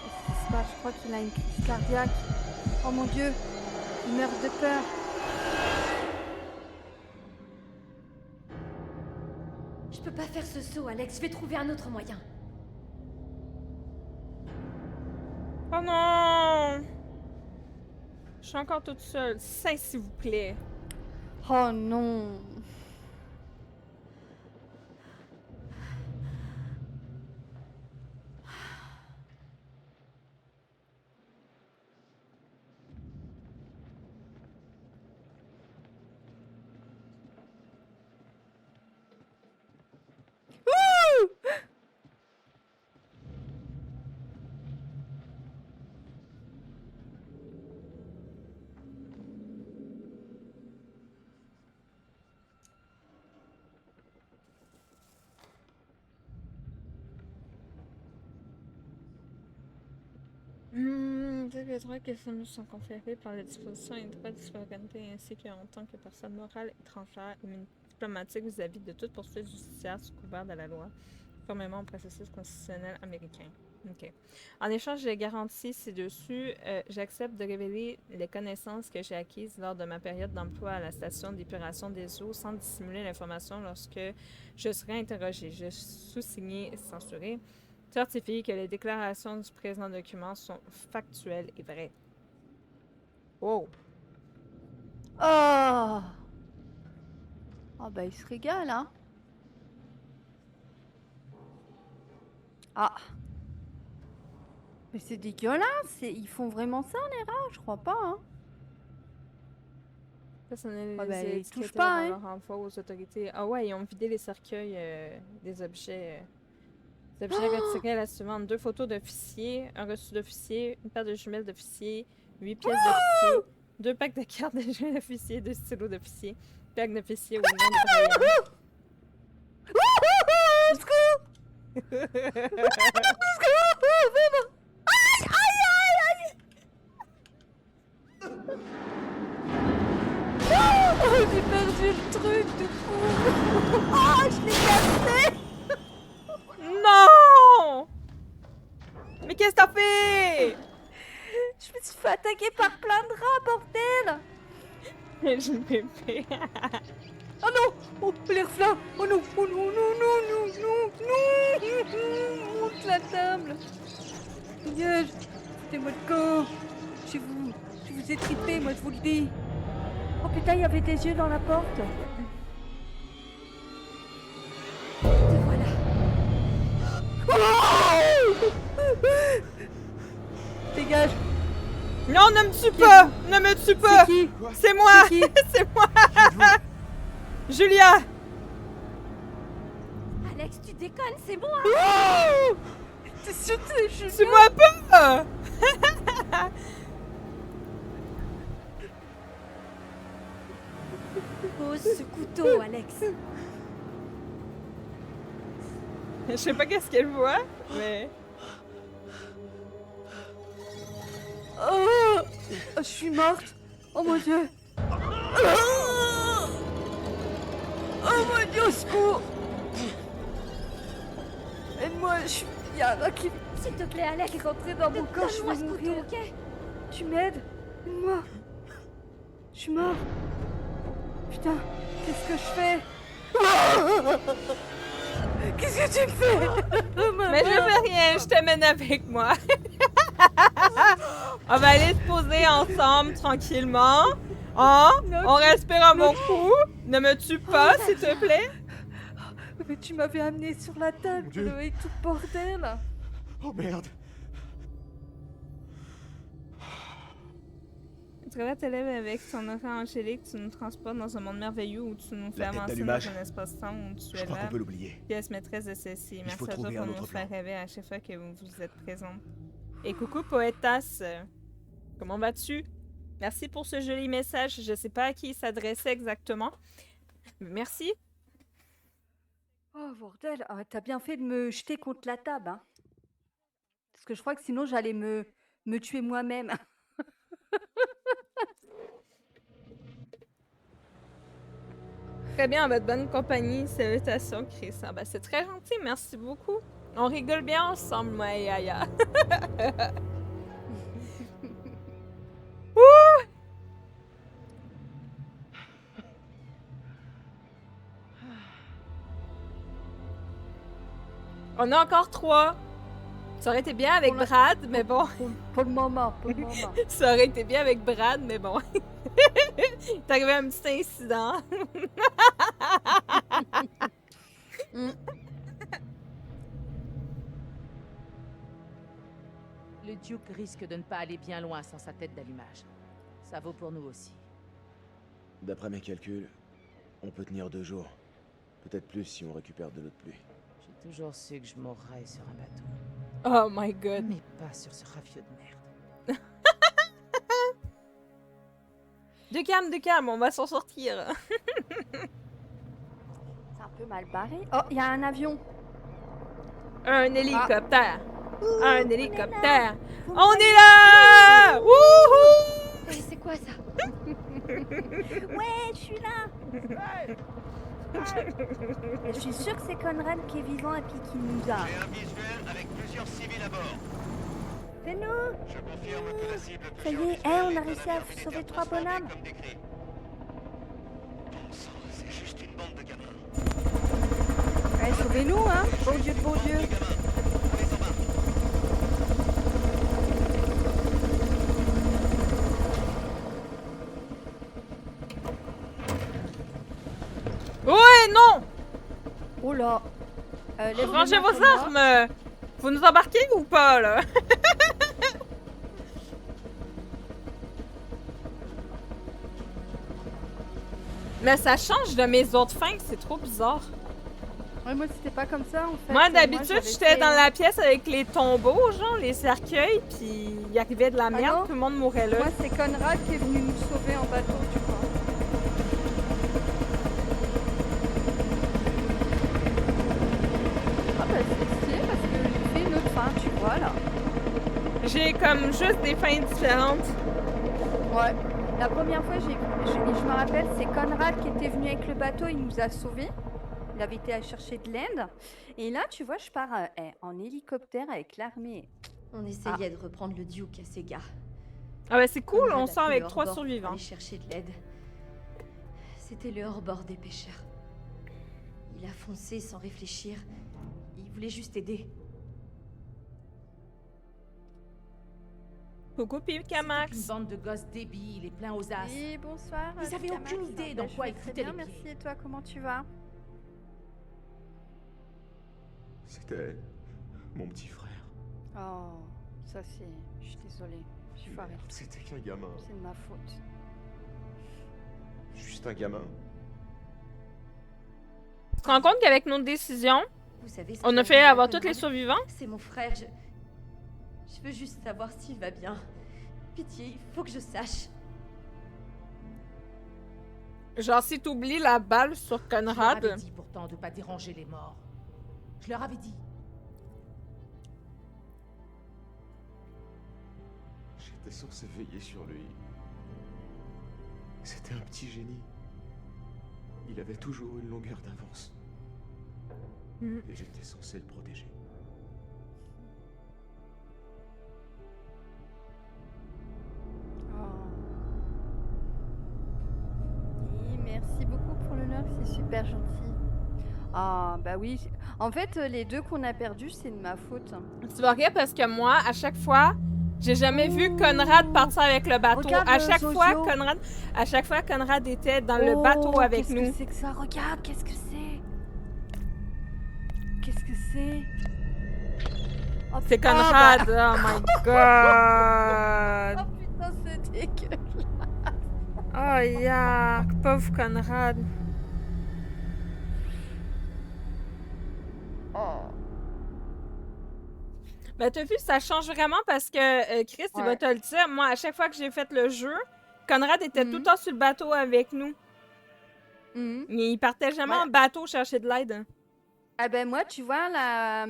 Qu'est-ce qui se passe? Je crois qu'il a une crise cardiaque. Oh mon Dieu, il meurt de peur. Je peux pas faire ce saut, Alex. Je vais trouver un autre moyen. Oh non! Je suis encore toute seule. 5, s'il vous plaît. Oh non. Les droits qui nous sont conférés par les dispositions et droits de souveraineté ainsi qu'en tant que personne morale étrangère et diplomatique vis-à-vis de toute poursuite judiciaire sous couvert de la loi, conformément au processus constitutionnel américain. OK. En échange des garanties ci-dessus, j'accepte de révéler les connaissances que j'ai acquises lors de ma période d'emploi à la station d'épuration des eaux sans dissimuler l'information lorsque je serai interrogé. Je sous-signé censuré. Certifie que les déclarations du présent document sont factuelles et vraies. Wow! Oh. Ah bah il se régale, hein. Ah. Mais c'est dégueulasse. Ils font vraiment ça, les rats? Je crois pas, hein. Personnalisé, Ah bah, ils étiqueté touchent pas, avant hein. leur envoi aux autorités. Ah ouais, ils ont vidé les cercueils des objets. Des objets retirés à la suivante. 2 photos d'officiers, un reçu d'officier, une paire de jumelles d'officier, 8 pièces d'officier, 2 packs de cartes de jumelles d'officier, 2 stylos d'officier, pack d'officier au nom de Brian. Oh, j'ai perdu le truc de fou. Oh, je l'ai cassé. Non! Mais qu'est-ce que t'as fait? Je me suis fait attaquer par plein de rats, bordel. J'ai une bébé. Oh non. Oh, les reflets. Oh non. Oh non, non, non, non, non, non. Monte la table. Dégage. Foutez-moi le camp. Je vous ai trippé, moi, je vous le dis. Oh putain, il y avait des yeux dans la porte. Te voilà. Dégage. Non, ne me tue pas! Ne me tue pas! C'est qui? C'est moi! C'est qui? C'est moi! Julia! Alex, tu déconnes, c'est moi. Oh, t'es sûr que c'est Julia? Suis-moi pas! Pose ce couteau, Alex. Je sais pas qu'est-ce qu'elle voit, mais... Oh, je suis morte. Oh mon dieu. Oh mon dieu, au secours. Aide-moi, il y a un rat qui S'il te plaît, Alex. est rentré dans mon corps, je Donne-moi vais ce couteau, mourir. ok? Tu m'aides? Aide-moi. Je suis mort. Putain, qu'est-ce que je fais? Qu'est-ce que tu me fais? Mais je fais rien, je t'amène avec moi. On va aller se poser ensemble tranquillement. Hein? On respire à mon cou. Ne me tue pas, s'il te plaît. Mais tu m'avais amené sur la table, Mon Dieu. avec tout le bordel. Oh merde! Tu vas t'élèves avec ton aura angélique, tu nous transportes dans un monde merveilleux où tu nous fais La tête avancer dans d'allumage. un espace-temps où tu Je es crois là. qu'on peut l'oublier. Pièce maîtresse de celle-ci. Merci faut à toi trouver pour un nous autre faire plan. rêver à chaque fois que vous êtes présents. Et coucou poétasse, comment vas-tu? Merci pour ce joli message. Je sais pas à qui il s'adressait exactement. Merci. Oh bordel, ah, t'as bien fait de me jeter contre la table, hein. Parce que je crois que sinon j'allais me tuer moi-même. Très bien, en votre bonne compagnie. Salutations, Chris. Ah, ben, c'est très gentil, merci beaucoup. On rigole bien ensemble, moi et Aya. Ouh! On a encore 3. Ça aurait été bien avec Brad, mais bon. Pour le moment, pour le moment. Ça aurait été bien avec Brad, mais bon. T'es arrivé un petit incident. Le Duke risque de ne pas aller bien loin sans sa tête d'allumage. Ça vaut pour nous aussi. D'après mes calculs, on peut tenir 2 jours. Peut-être plus si on récupère de l'eau de pluie. J'ai toujours su que je mourrais sur un bateau. Oh my god. Mais pas sur ce rafiot de merde. De calme, on va s'en sortir. C'est un peu mal barré. Oh, il y a un avion. Un hélicoptère. Ah. Un hélicoptère. On est là! Wouhou! C'est quoi ça? Ouais, je suis là. Je suis sûre que c'est Conrad qui est vivant et puis qui nous a. J'ai un visuel avec plusieurs civils à bord. C'est nous. Je confirme que la cible Ça y est, on a réussi à sauver 3 bonhommes. comme décrit. Bon sang, c'est juste une bande de gamins. Allez, sauvez-nous, hein. Bon Dieu de bon Dieu. Ouais, non! Oh là. Rangez vos armes! Vous nous embarquez ou pas, là? Mais ça change de mes autres fins, c'est trop bizarre. Ouais, moi, c'était pas comme ça, en fait. Moi, d'habitude, j'avais j'étais fait- dans la pièce avec les tombeaux, genre, les cercueils, puis il arrivait de la merde, non? tout le monde mourait là. Moi, c'est Conrad qui est venu nous sauver en bateau, tu vois. Ah bah, c'est stylé parce qu'il fait une autre fin, tu vois, là. J'ai comme juste des fins différentes. Ouais. La première fois, je me rappelle, c'est Conrad qui était venu avec le bateau, il nous a sauvés. Il avait été à chercher de l'aide. Et là, tu vois, je pars en hélicoptère avec l'armée. On essayait de reprendre le Duke à ces gars. Ah bah c'est cool, Conrad on a sort pris avec le 3 hors-bord pour survivants. aller chercher de l'aide. C'était le hors-bord des pêcheurs. Il a foncé sans réfléchir. Il voulait juste aider. Coucou Une Picamax. bande de gosses débiles et pleins aux as. Oui, bonsoir. Ils avaient Picamax. aucune idée Bah, dans je quoi vais ils très foutaient bien, les merci. pieds. Et toi, comment tu vas? C'était mon petit frère. Oh, ça c'est... Je suis désolée. Je suis foirée. C'était qu'un gamin. C'est de ma faute. Juste un gamin. Tu te rends compte qu'avec nos décisions, Vous savez ce on qui a a fait arrivé à avoir tous les Conrad? survivants? C'est mon frère, je veux juste savoir s'il va bien. Pitié, il faut que je sache. Genre si t'oublies la balle sur Je leur Conrad. avais dit pourtant de pas déranger les morts. Je leur avais dit. J'étais censé veiller sur lui. C'était un petit génie. Il avait toujours une longueur d'avance. Et j'étais censé le protéger. Oui, merci beaucoup pour l'honneur, c'est super gentil. Ah, bah oui. En fait, les 2 qu'on a perdus, c'est de ma faute. Tu vas rire parce que moi, à chaque fois, j'ai jamais vu Conrad partir avec le bateau. Regarde À le chaque fois, Zozio. Conrad était dans le bateau avec qu'est-ce nous. que c'est que ça? Regarde, qu'est-ce que c'est? Qu'est-ce que c'est? Oh, C'est putain, Conrad, bah- oh my god! Oh putain, c'est dégueulasse. Oh yark, pauvre Conrad. Oh. Ben t'as vu, ça change vraiment parce que Chris, il va Ouais. te le dire. Moi, à chaque fois que j'ai fait le jeu, Conrad était tout le temps sur le bateau avec nous. Mhm. Mais il partait jamais Ouais. en bateau chercher de l'aide. Ah ben moi, tu vois, là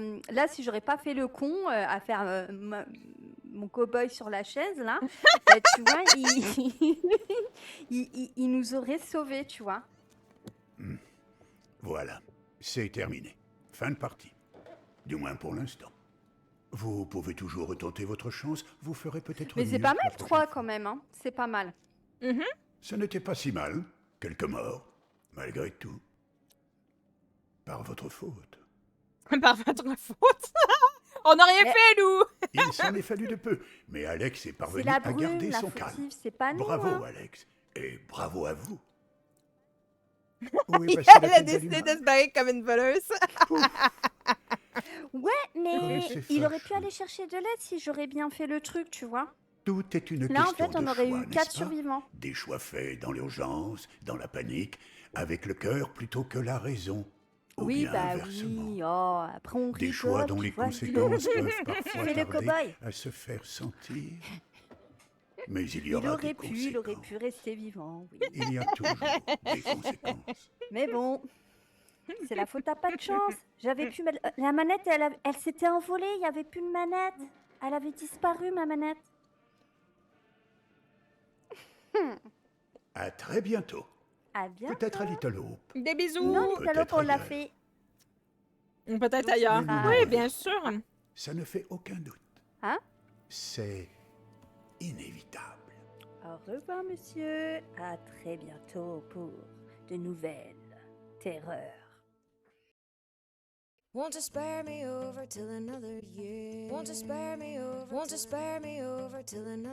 si j'aurais pas fait le con à faire mon cow-boy sur la chaise, là, bah, tu vois, il nous aurait sauvés, tu vois. Voilà, c'est terminé. Fin de partie. Du moins pour l'instant. Vous pouvez toujours retenter votre chance, vous ferez peut-être Mais c'est mieux pas la mal, prochaine 3 fois. quand même, hein. C'est pas mal. Ce n'était pas si mal. Quelques morts, malgré tout. Par votre faute. Par votre faute. On n'a rien Mais- fait, nous. Il s'en est fallu de peu, mais Alex est C'est parvenu la à brume, garder la son calme. fautive, c'est pas nous. Bravo, hein. Alex. Et bravo à vous. Où est passée la Elle a petite décidé Gallimard de se barrer comme une voleuse. Ouais, mais Comme c'est il aurait pu fâcheux. aller chercher de l'aide si j'aurais bien fait le truc, tu vois. Tout est une Là, en question fait, on de aurait choix, eu 4 n'est-ce pas? survivants. Des choix faits dans l'urgence, dans la panique, avec le cœur plutôt que la raison. Ou Oui, bien bah inversement. oui. Oh, après on Des rigole, choix dont tu les vois. conséquences peuvent parfois Fais le tarder cow-boy. à se faire sentir. Mais il y Il aura aurait des pu conséquences. rester vivant, oui. Il y a toujours des conséquences. Mais bon, c'est la faute à pas de chance. J'avais pu mettre... La manette, elle s'était envolée, il n'y avait plus de manette. Elle avait disparu, ma manette. À très bientôt. À bien. Peut-être à Little Hope. Des bisous. Non, Peut-être Little Hope, on l'a ailleurs. fait. Ou peut-être Donc, ailleurs. ah. Oui, bien sûr. Ça ne fait aucun doute. Hein? C'est inévitable. Au revoir, monsieur. À très bientôt pour de nouvelles terreurs. Won't you spare me over till another year? Won't you spare me over? Won't you spare me over till another